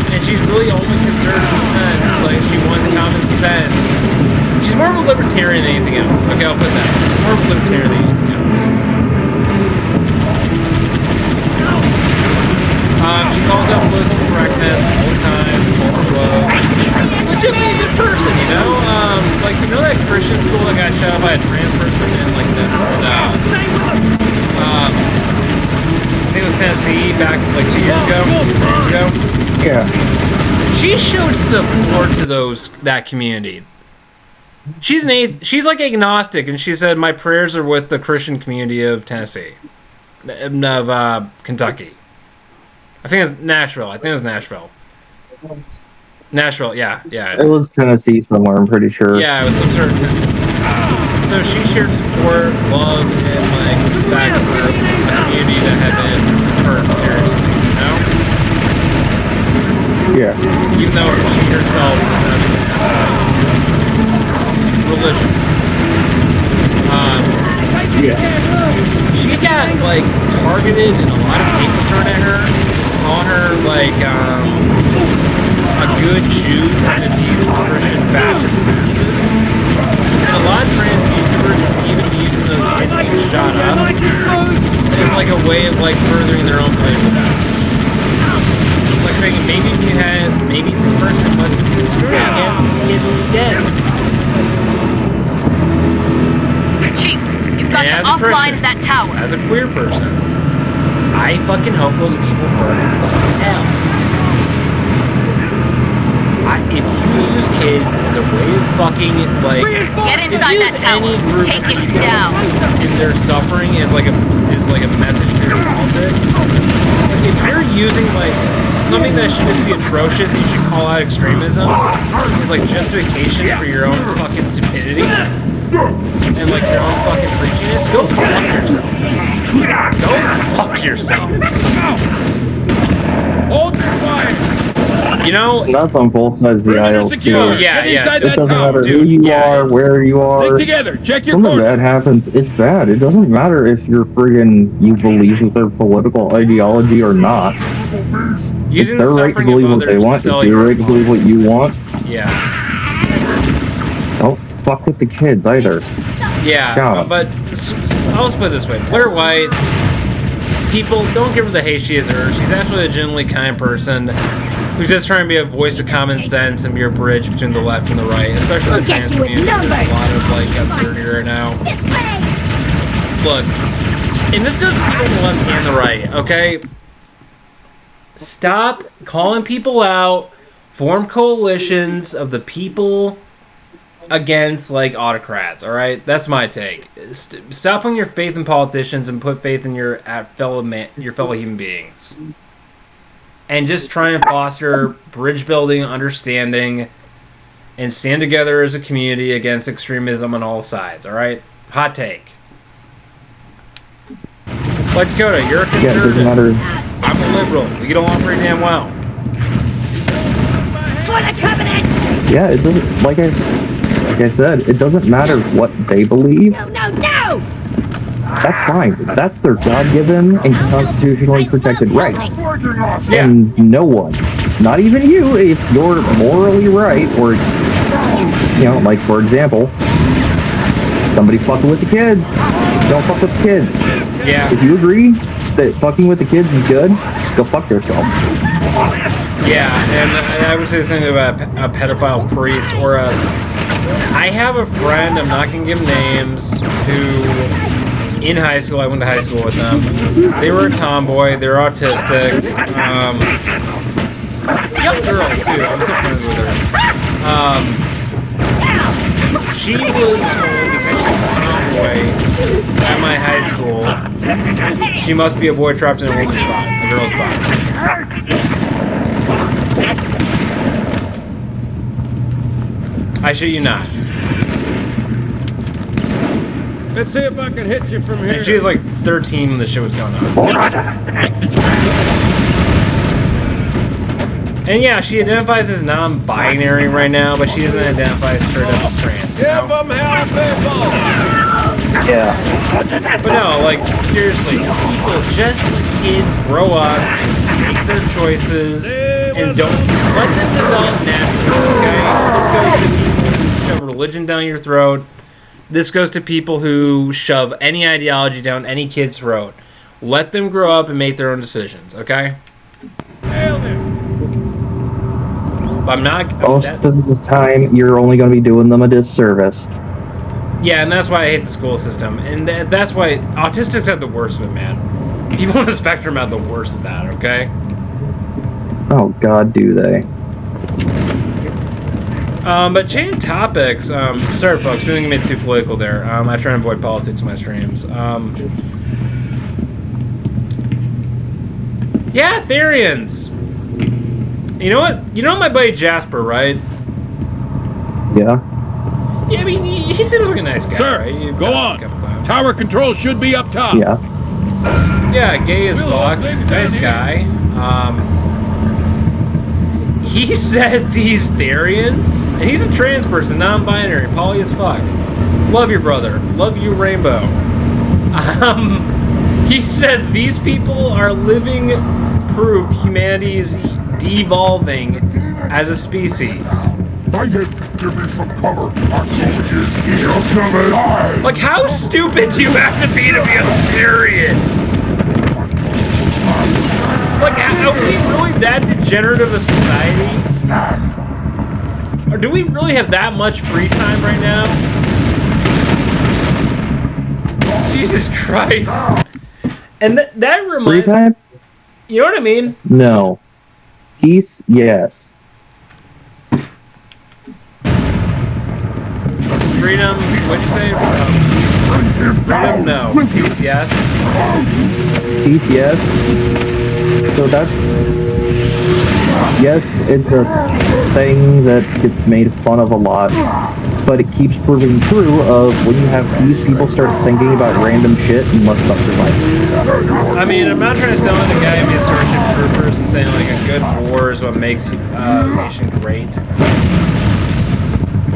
And she's really only conservative in the sense, like, she wants common sense. She's more of a libertarian than anything else. Okay, I'll put that. She's more of a libertarian than anything else. She calls out political correctness all the time, legitimately a good person, you know? Like, you know that Christian school that got shut up by a trans person in, like, I think it was Tennessee back, like, 2 years ago? Yeah. She showed support to that community. She's she's like agnostic, and she said, "My prayers are with the Christian community of Tennessee, of Kentucky. I think it's Nashville. Nashville, yeah. It was Tennessee somewhere, I'm pretty sure. Yeah, it was some sort of. So she shared support, love, and like respect for a community that had been hurt seriously. You know? Yeah. Even though she herself was not religion. She got like targeted, and a lot of people thrown at her, calling her like a good Jew trying to use the Christian fascist masses. And a lot of trans YouTubers even using those kids being shot up as like a way of like furthering their own political message. Like saying maybe this person wasn't screwed against these kids would be dead. Chief, you've got to offline that tower. As a queer person, I fucking hope those people burn in fucking hell. If you use kids as a way of fucking, like... Get inside that tower. Take it down. And their suffering is like a message for your politics. Like, if you're using, like, something that should just be atrocious, you should call out extremism, is like justification for your own fucking stupidity. And, like, your own fucking preachiness. Go fuck yourself. Go fuck yourself. Hold your fire! You know, that's on both sides of the aisle too. Yeah. It doesn't matter who you are, where you are. Stick together. Check your Something bad happens, it's bad. It doesn't matter if you believe with their political ideology or not. It's their right to believe what they want. It's your right to believe what you want. Yeah. Don't fuck with the kids either. Yeah, God. but I'll put it this way: Blair White. People don't give her the hate she deserves. She's actually a genuinely kind person who's just trying to be a voice of common sense and be a bridge between the left and the right, especially the trans community. There's a lot of like uncertainty right now. Look, and this goes to people on the left and the right. Okay, stop calling people out. Form coalitions of the people against like autocrats. All right, that's my take. Stop putting your faith in politicians and put faith in your fellow human beings, and just try and foster bridge building, understanding, and stand together as a community against extremism on all sides. All right, hot take. Like Dakota, you're a conservative. I'm a liberal. We get along pretty damn well. For the covenant. Yeah, it doesn't. Like I said, it doesn't matter what they believe. No! That's fine. That's their God-given and constitutionally protected right. Yeah. And no one, not even you, if you're morally right, or, like, for example, somebody fucking with the kids, don't fuck with the kids. Yeah. If you agree that fucking with the kids is good, go fuck yourself. Yeah, and I would say something about a pedophile priest or a... I have a friend, I'm not going to give names, who, in high school, I went to high school with them. They were a tomboy, they were autistic, young girl, too, I'm still friends with her. She was told, because she was a tomboy at my high school, she must be a boy trapped in a woman's body, a girl's body. I shit you not. Let's see if I can hit you from here. And she was like 13 when the shit was going on. And yeah, she identifies as non-binary right now, but she doesn't identify as straight up trans. Give them hell people! Yeah. But no, like, seriously, people, just kids grow up, make their choices, and don't let them develop naturally, okay? This goes to people who shove religion down your throat. This goes to people who shove any ideology down any kid's throat. Let them grow up and make their own decisions, okay? I'm not... Most of the time, you're only going to be doing them a disservice. Yeah, and that's why I hate the school system. And that's why autistics have the worst of it, man. People on the spectrum have the worst of that, okay? Oh, God, do they? But change topics. Sorry, folks, we didn't get too political there. I try and avoid politics in my streams. Yeah, Therians. You know what? You know my buddy Jasper, right? Yeah. Yeah, I mean, he seems like a nice guy, Sir, right? You've go talked on. a couple times. Tower control should be up top. Yeah. Yeah, gay as fuck. Nice guy. He said these Therians, and he's a trans person, non-binary, poly as fuck. Love your brother. Love you, Rainbow. He said these people are living proof humanity is devolving as a species. Find him! Give me some cover! October is here to alive! Like, how stupid do you have to be a Therian? Like, are we really that degenerative a society? Or do we really have that much free time right now? Jesus Christ. And that Free reminds me... time? You know what I mean? No. Peace? Yes. Freedom... What'd you say? Freedom? No. Peace, yes. Peace? Yes. So that's... Yes, it's a thing that gets made fun of a lot, but it keeps proving true of when you have peace, people start thinking about random shit and less about their life. I mean, I'm not trying to sound like a guy who made Starship Troopers and saying like a good war is what makes a nation great.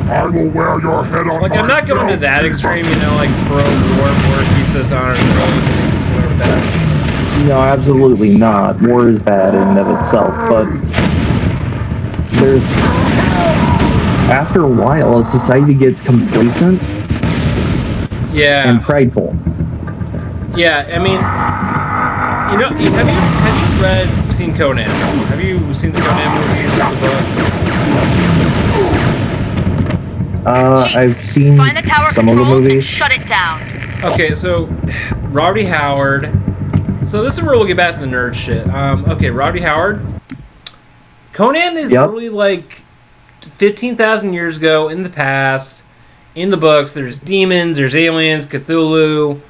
I will wear your head on Like, my I'm not going to that extreme, you know, like pro-war, war keeps us on our throne, makes us whatever that. No, absolutely not. War is bad in and of itself, but there's... After a while, a society gets complacent Yeah. and prideful. Yeah, I mean, you know, have you seen Conan? Have you seen the Conan movies or the books? Chief, I've seen find the tower some of the controls and movies. shut it down. Okay, so Robert E. Howard. So this is where we'll get back to the nerd shit. Okay, Robert E. Howard. Conan is literally like 15,000 years ago in the past. In the books, there's demons, there's aliens, Cthulhu,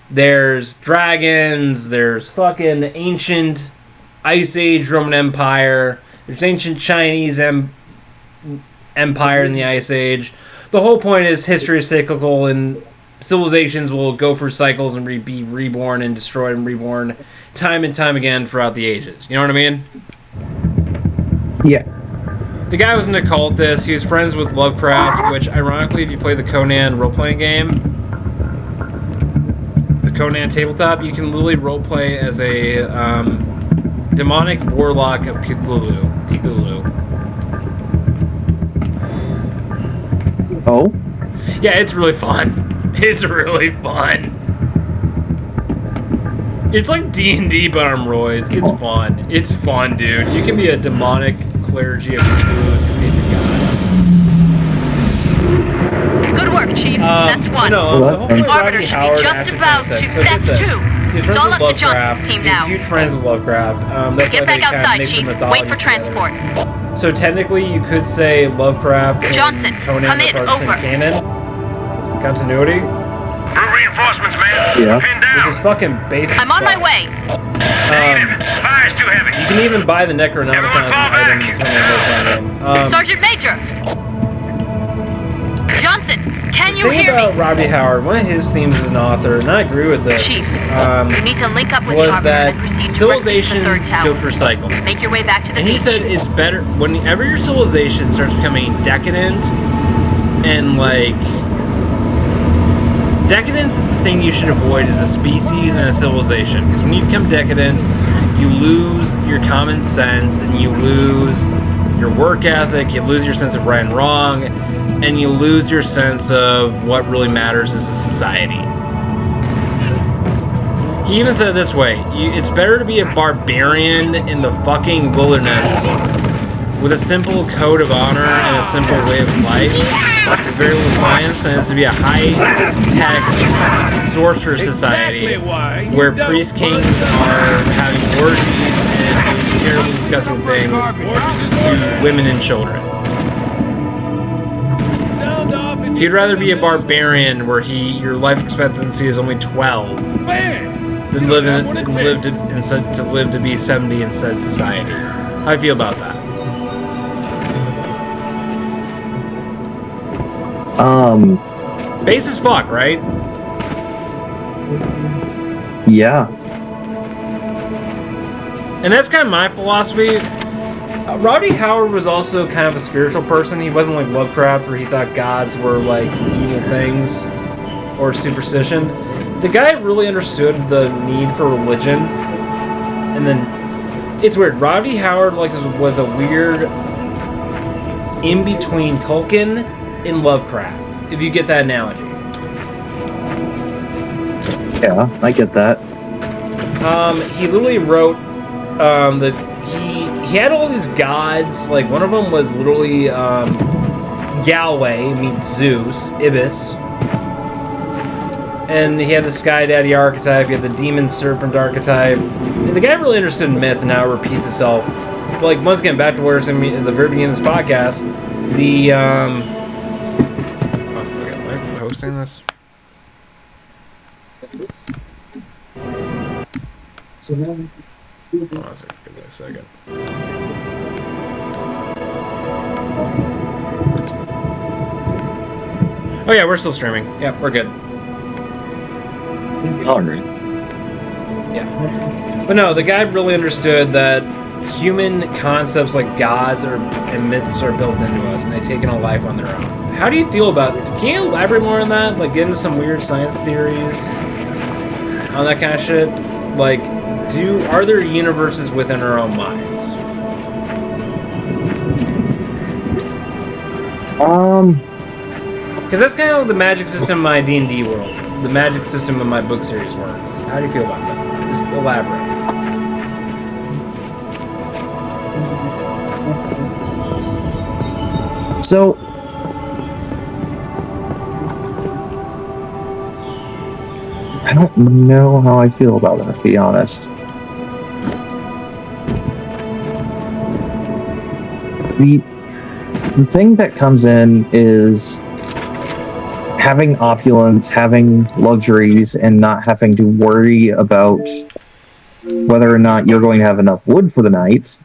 there's dragons, there's fucking ancient Ice Age Roman Empire, there's ancient Chinese Empire in the Ice Age. The whole point is history is cyclical and civilizations will go through cycles and be reborn and destroyed and reborn time and time again throughout the ages. You know what I mean? Yeah. The guy was an occultist. He was friends with Lovecraft, which, ironically, if you play the Conan role-playing game, the Conan tabletop, you can literally role-play as a demonic warlock of Cthulhu. Oh? Yeah, it's really fun. It's really fun. It's like D&D, but on roids. It's fun. It's fun, dude. You can be a demonic clergy of Cthulhu and Good work, Chief. That's one. No, Well, that's the whole fun. Arbiter should be just about to. That's two. It's all up to Johnson's team now. He's huge friends with Lovecraft. That's Get why they back kind of outside, mix the Chief. mythology Wait for together. transport. So technically, you could say Lovecraft and Johnson, Conan come are in, parts over. in canon. Continuity. Reinforcements, man. Yeah. Pinned Which down. is fucking basic. I'm on my stuff. way. Fire's too heavy. You can even buy the Necronomicon as an item in the Conan role-playing game. Sergeant Major. Johnson, can you The thing hear about me? Robbie Howard, one of his themes as an author, and I agree with this, Chief, you need to link up with the was Arbiter that and proceed directly to the third civilizations tower. go through cycles. Make your way back to the And he beach. said it's better whenever your civilization starts becoming decadent and like decadence is the thing you should avoid as a species and a civilization, because when you become decadent, you lose your common sense and you lose your work ethic, you lose your sense of right and wrong, and you lose your sense of what really matters as a society. He even said it this way, it's better to be a barbarian in the fucking wilderness with a simple code of honor and a simple way of life, with very little science, than it is to be a high-tech sorcerer society where priest kings are having orgies and doing terribly disgusting things to women and children. He'd rather be a barbarian where your life expectancy is only 12 than live to be 70 in said society. How do you feel about that? Base as fuck, right? Yeah. And that's kind of my philosophy. Rodney Howard was also kind of a spiritual person. He wasn't like Lovecraft, where he thought gods were like evil things or superstition. The guy really understood the need for religion. And then it's weird. Rodney Howard was a weird in between Tolkien and Lovecraft, if you get that analogy. Yeah, I get that. He literally wrote he had all these gods. Like one of them was literally Galway meets Zeus, Ibis, and he had the Sky Daddy archetype. He had the Demon Serpent archetype. And the guy really understood myth and how it repeats itself. But like once again, back to where it's in at the very beginning of this podcast, the am I hosting this? Hold on a second. Give me a second. Oh yeah, we're still streaming. Yeah, we're good. Alright. Yeah. But no, the guy really understood that human concepts like gods and myths are built into us, and they take in a life on their own. How do you feel about it? Can you elaborate more on that? Like, get into some weird science theories on that kind of shit? Like, are there universes within our own minds? Because that's kind of how the magic system in my D&D world, the magic system in my book series works. How do you feel about that? Just elaborate. So, I don't know how I feel about that, to be honest. The thing that comes in is having opulence, having luxuries, and not having to worry about whether or not you're going to have enough wood for the night,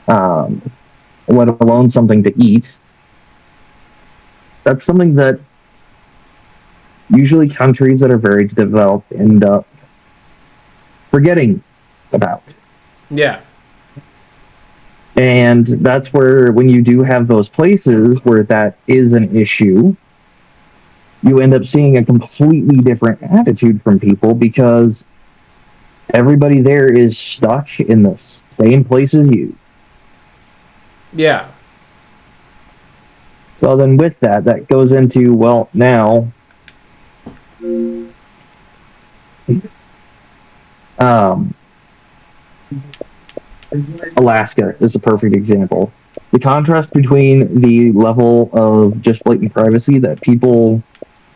let alone something to eat. That's something that usually countries that are very developed end up forgetting about. Yeah. And that's where, when you do have those places where that is an issue, you end up seeing a completely different attitude from people, because everybody there is stuck in the same place as you. Yeah. So then with that goes into, well, now Alaska is a perfect example. The contrast between the level of just blatant privacy that people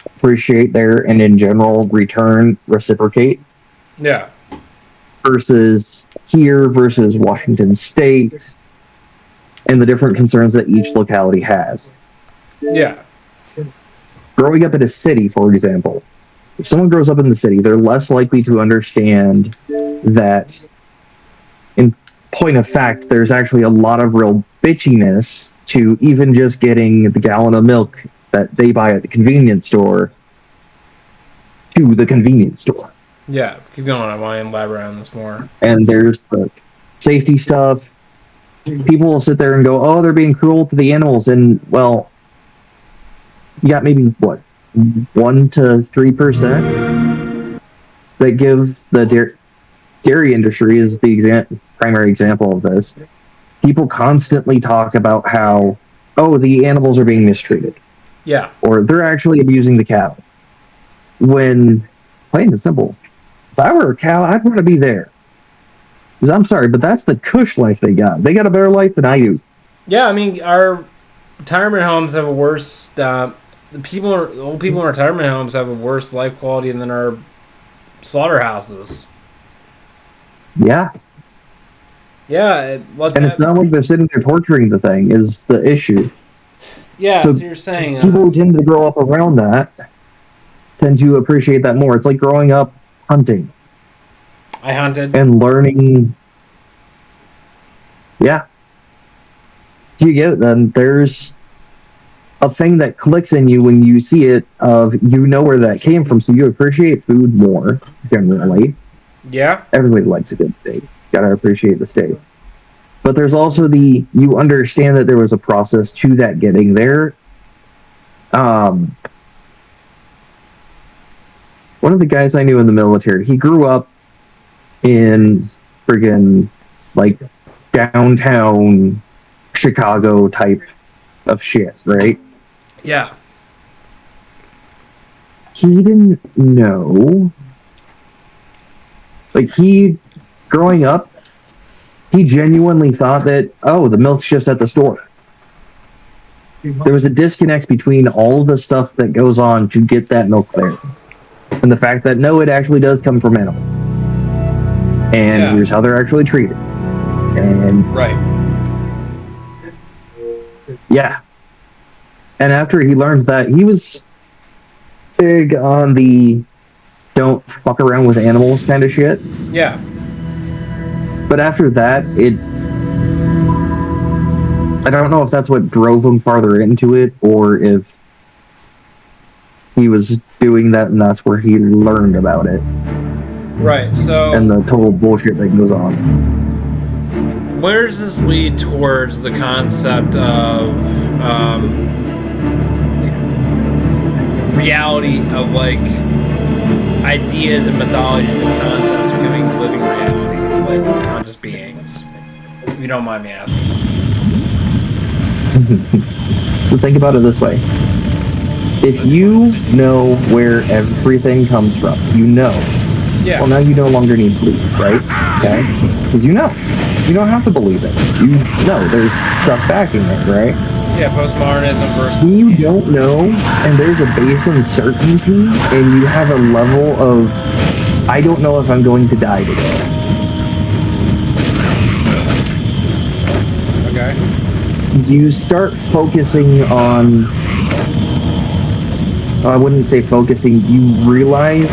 appreciate there and in general reciprocate. Yeah. Versus here versus Washington State, and the different concerns that each locality has. Yeah. Growing up in a city, for example, if someone grows up in the city, they're less likely to understand that, in point of fact, there's actually a lot of real bitchiness to even just getting the gallon of milk that they buy at the convenience store to the convenience store. Yeah, keep going. I want to elaborate on this more. And there's the safety stuff. People will sit there and go, oh, they're being cruel to the animals. And, well, you got maybe, 1 to 3% that give the dairy industry is the primary example of this. People constantly talk about how, oh, the animals are being mistreated. Yeah. Or they're actually abusing the cattle. When, plain and simple, if I were a cow, I'd want to be there. Because I'm sorry, but that's the cush life they got. They got a better life than I do. Yeah, I mean, our retirement homes have a worse... old people in retirement homes have a worse life quality than our slaughterhouses. Yeah. Yeah. And it's not like they're sitting there torturing the thing, is the issue. Yeah, So so you're saying people who tend to grow up around that tend to appreciate that more. It's like growing up hunting I hunted. and learning. Yeah. Do you get it? Then there's a thing that clicks in you when you see it of you know where that came from, so you appreciate food more generally. Yeah. Everybody likes a good steak. Gotta appreciate the steak. But there's also you understand that there was a process to that getting there. One of the guys I knew in the military, he grew up in friggin' like downtown Chicago type of shit, right? Yeah. He didn't know. Like, growing up, he genuinely thought that, oh, the milk's just at the store. There was a disconnect between all the stuff that goes on to get that milk there. And the fact that, no, it actually does come from animals. And here's how they're actually treated. And right. Yeah. And after he learned that, he was big on the don't fuck around with animals kind of shit. Yeah. But after that, I don't know if that's what drove him farther into it, or if he was doing that and that's where he learned about it. Right, so... And the total bullshit that goes on. Where does this lead towards the concept of reality of, like, ideas and mythologies and concepts becoming living realities, like conscious beings? If you don't mind me asking. So think about it this way. If you know where everything comes from, you know. Yeah. Well, now you no longer need belief, right? Okay? Because you know. You don't have to believe it. You know there's stuff backing it, right? Yeah, postmodernism versus... You don't know, and there's a base uncertainty, and you have a level of, I don't know if I'm going to die today. Okay. You start focusing on, I wouldn't say focusing, you realize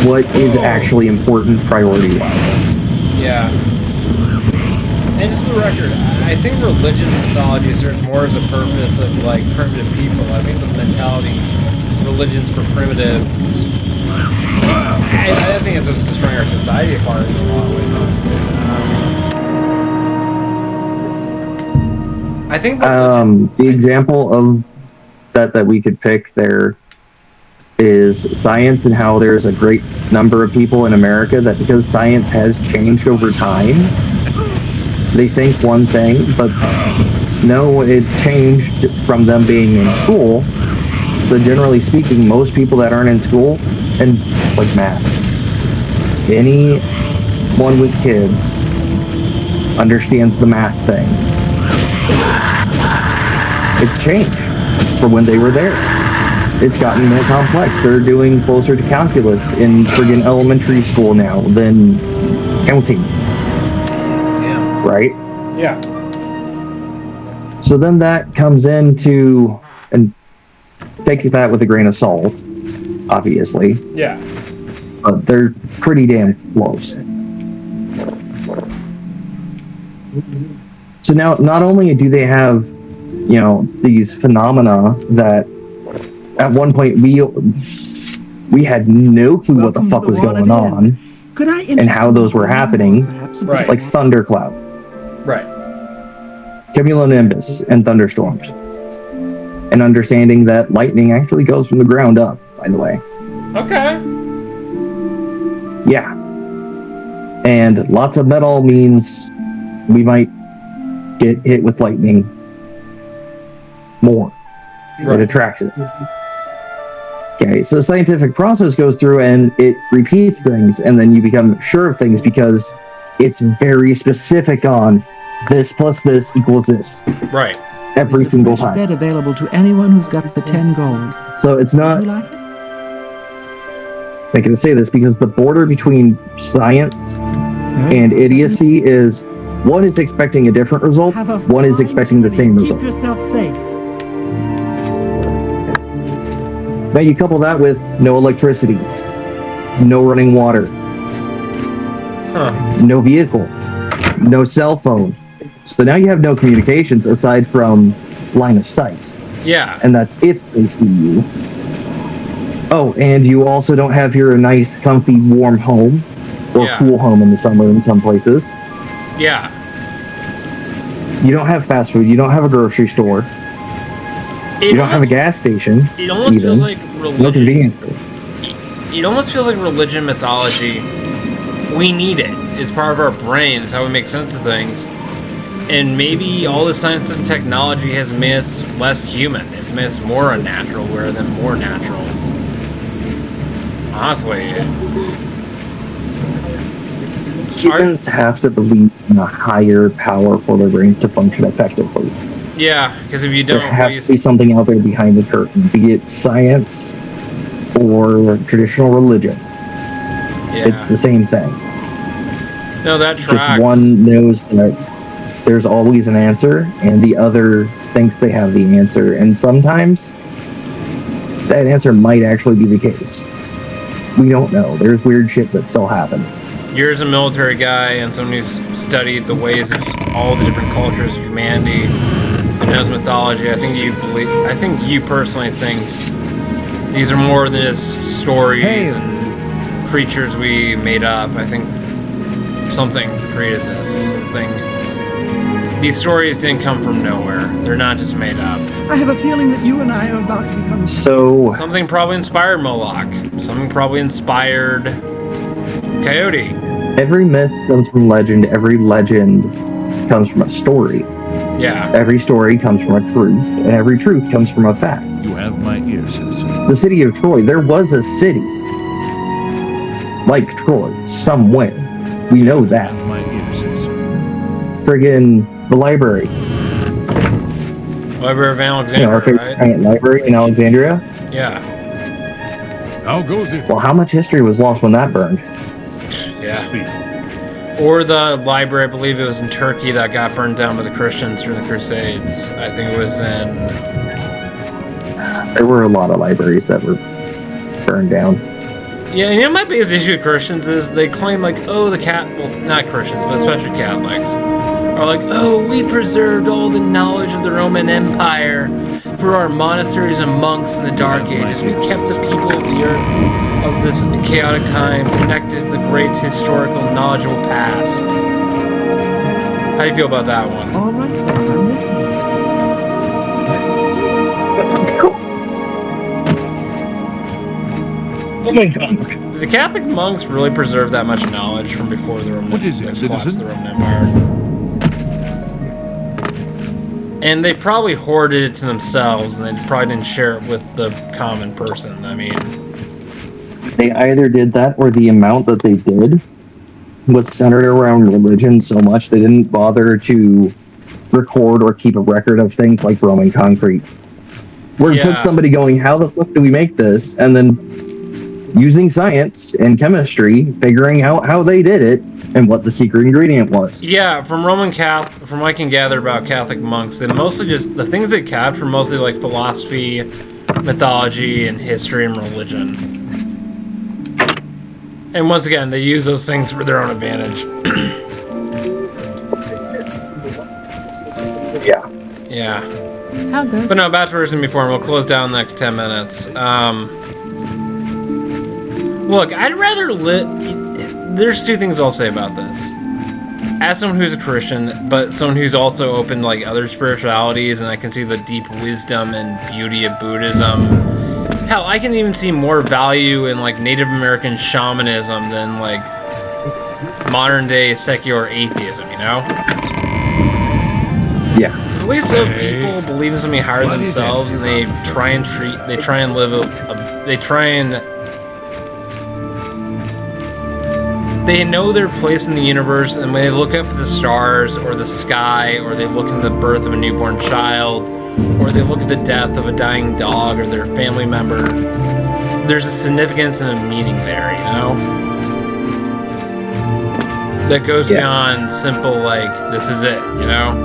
what is actually important priority-wise. Yeah. And just for the record, I think religion and mythology serves more as a purpose of, like, primitive people. I think the mentality, religions for primitives, I think it's just destroying our society apart in a lot of ways, honestly. I think the example of that we could pick there is science, and how there's a great number of people in America that, because science has changed over time, they think one thing, but no, it changed from them being in school. So generally speaking, most people that aren't in school, and like math, anyone with kids understands the math thing. It's changed from when they were there. It's gotten more complex. They're doing closer to calculus in friggin' elementary school now than counting. Yeah. Right? Yeah. So then that comes into, and take that with a grain of salt, obviously. Yeah. But they're pretty damn close. So now, not only do they have, these phenomena that at one point we had no clue what the fuck was going on, and how those were happening, Right. like thundercloud, Right. cumulonimbus, and thunderstorms, and understanding that lightning actually goes from the ground up, by the way. Okay. Yeah. And lots of metal means we might get hit with lightning more. Right. It attracts it. Okay, so the scientific process goes through and it repeats things, and then you become sure of things because it's very specific on this plus this equals this. Right. Every single time. Bed available to anyone who's got the 10 gold. So it's not... You like it? I'm going to say this because the border between science and idiocy is one is expecting a different result, one is expecting the same result. Keep yourself safe. Now you couple that with no electricity, no running water, no vehicle, no cell phone. So now you have no communications aside from line of sight. Yeah. And that's if they see you. Oh, and you also don't have your nice, comfy, warm home, or cool home in the summer in some places. Yeah. You don't have fast food. You don't have a grocery store. You don't have a gas station. It almost even. feels like religion. No convenience store. It almost feels like religion mythology. We need it. It's part of our brain. It's how we make sense of things. And maybe all the science and technology has made us less human. It's made us more unnatural rather than more natural. Honestly. Humans have to believe in a higher power for their brains to function effectively. Yeah, because if you don't... There has to be something out there behind the curtain, be it science or traditional religion. Yeah. It's the same thing. No, that tracks. Just one knows that there's always an answer, and the other thinks they have the answer. And sometimes that answer might actually be the case. We don't know. There's weird shit that still happens. You're as a military guy and someone who's studied the ways of all the different cultures of humanity and knows mythology. I think you personally think these are more than just stories and creatures we made up. I think something created this. These stories didn't come from nowhere. They're not just made up. I have a feeling that you and I are about to become... Something probably inspired Moloch. Something probably inspired Coyote. Every myth comes from legend. Every legend comes from a story. Yeah. Every story comes from a truth, and every truth comes from a fact. You have my ear, citizen. The city of Troy, there was a city like Troy somewhere. We know that. You have my ear, citizen. Friggin' the library. Library of Alexandria, our favorite giant library in Alexandria. Yeah. How goes it? Well, how much history was lost when that burned? Yeah. Speak. Or the library, I believe it was in Turkey, that got burned down by the Christians during the Crusades. I think it was in... There were a lot of libraries that were burned down. Yeah, and you know my biggest issue with Christians is they claim like, oh, well, not Christians, but especially Catholics, are like, oh, we preserved all the knowledge of the Roman Empire for our monasteries and monks in the Dark Ages. We kept the people of the earth of this chaotic time connected to the great historical, knowledgeable past. How do you feel about that one? All right, then, I'm listening. Oh my god. Did the Catholic monks really preserve that much knowledge from before the Roman, What is it, collapse of citizen? the Roman Empire? And they probably hoarded it to themselves, and they probably didn't share it with the common person. I mean... They either did that, or the amount that they did was centered around religion so much they didn't bother to record or keep a record of things like Roman concrete. Where it took somebody going, how the fuck do we make this? And then using science and chemistry, figuring out how they did it and what the secret ingredient was. Yeah, from what I can gather about Catholic monks, they mostly just, the things they captured mostly like philosophy, mythology, and history and religion. And once again, they use those things for their own advantage. Yeah. Yeah. How goes But no, back to Risen Before, and we'll close down in the next 10 minutes. Look, I'd rather there's two things I'll say about this. As someone who's a Christian, but someone who's also open to like other spiritualities, and I can see the deep wisdom and beauty of Buddhism. Hell, I can even see more value in like Native American shamanism than like modern day secular atheism, you know? Yeah. Because at least those people believe in something higher than themselves, and they try and they know their place in the universe, and when they look up at the stars or the sky, or they look into the birth of a newborn child, or they look at the death of a dying dog or their family member, there's a significance and a meaning there, you know? That goes beyond simple, like, this is it, you know?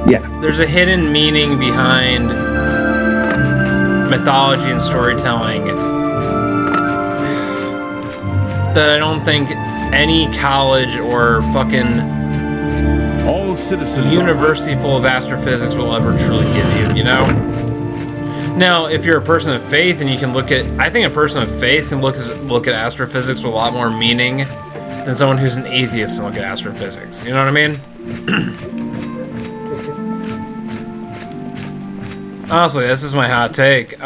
Yeah. There's a hidden meaning behind mythology and storytelling that I don't think any college or fucking All citizens university full of astrophysics will ever truly give you, you know? Now, if you're a person of faith and you can look at, I think a person of faith can look at astrophysics with a lot more meaning than someone who's an atheist and look at astrophysics. You know what I mean? Honestly, this is my hot take. You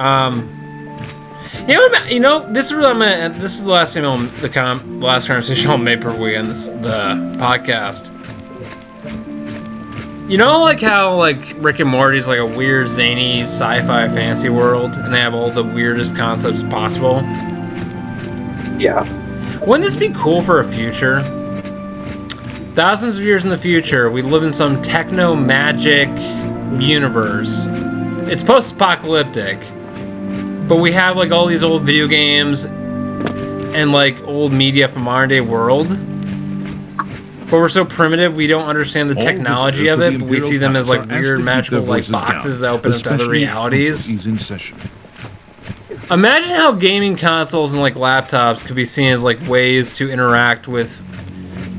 know, this is really this is the last email, the last conversation I'll make per week on the podcast. You know, like how like Rick and Morty's like a weird, zany sci-fi fantasy world, and they have all the weirdest concepts possible. Yeah. Wouldn't this be cool for a future? Thousands of years in the future, we live in some techno-magic universe. It's post-apocalyptic, but we have like all these old video games and like old media from modern day world. But we're so primitive, we don't understand the technology of it, but we see them as like weird magical like boxes that open up to other realities. Imagine how gaming consoles and like laptops could be seen as like ways to interact with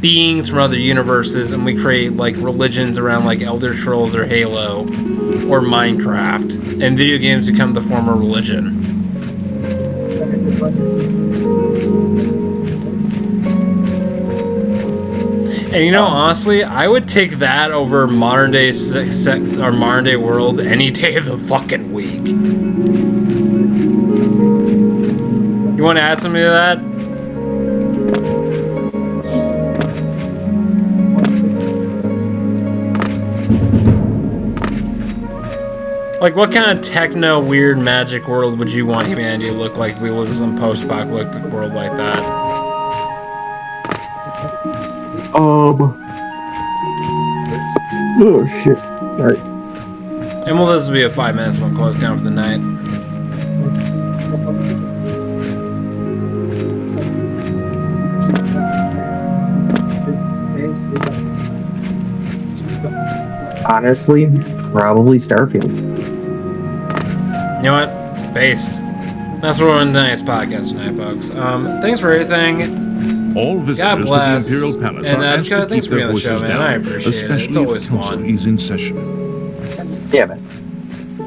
beings from other universes, and we create like religions around like Elder Scrolls or Halo or Minecraft, and video games become the form of religion. And you know, honestly, I would take that over modern day or modern day world any day of the fucking week. You want to add something to that? Like, what kind of techno weird magic world would you want humanity to look like if we live in some post-apocalyptic world like that? Oh shit. Alright. And well, this will be a 5 minutes when I'm closed down for the night. Honestly, probably Starfield. You know what? Based. That's what we're on tonight's podcast tonight, folks. Thanks for everything. All visitors to the Imperial Palace are asked to keep their voices down, especially if council is in session. Yeah, man.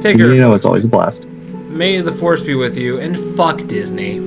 Take care. You know it's always a blast. May the force be with you, and fuck Disney.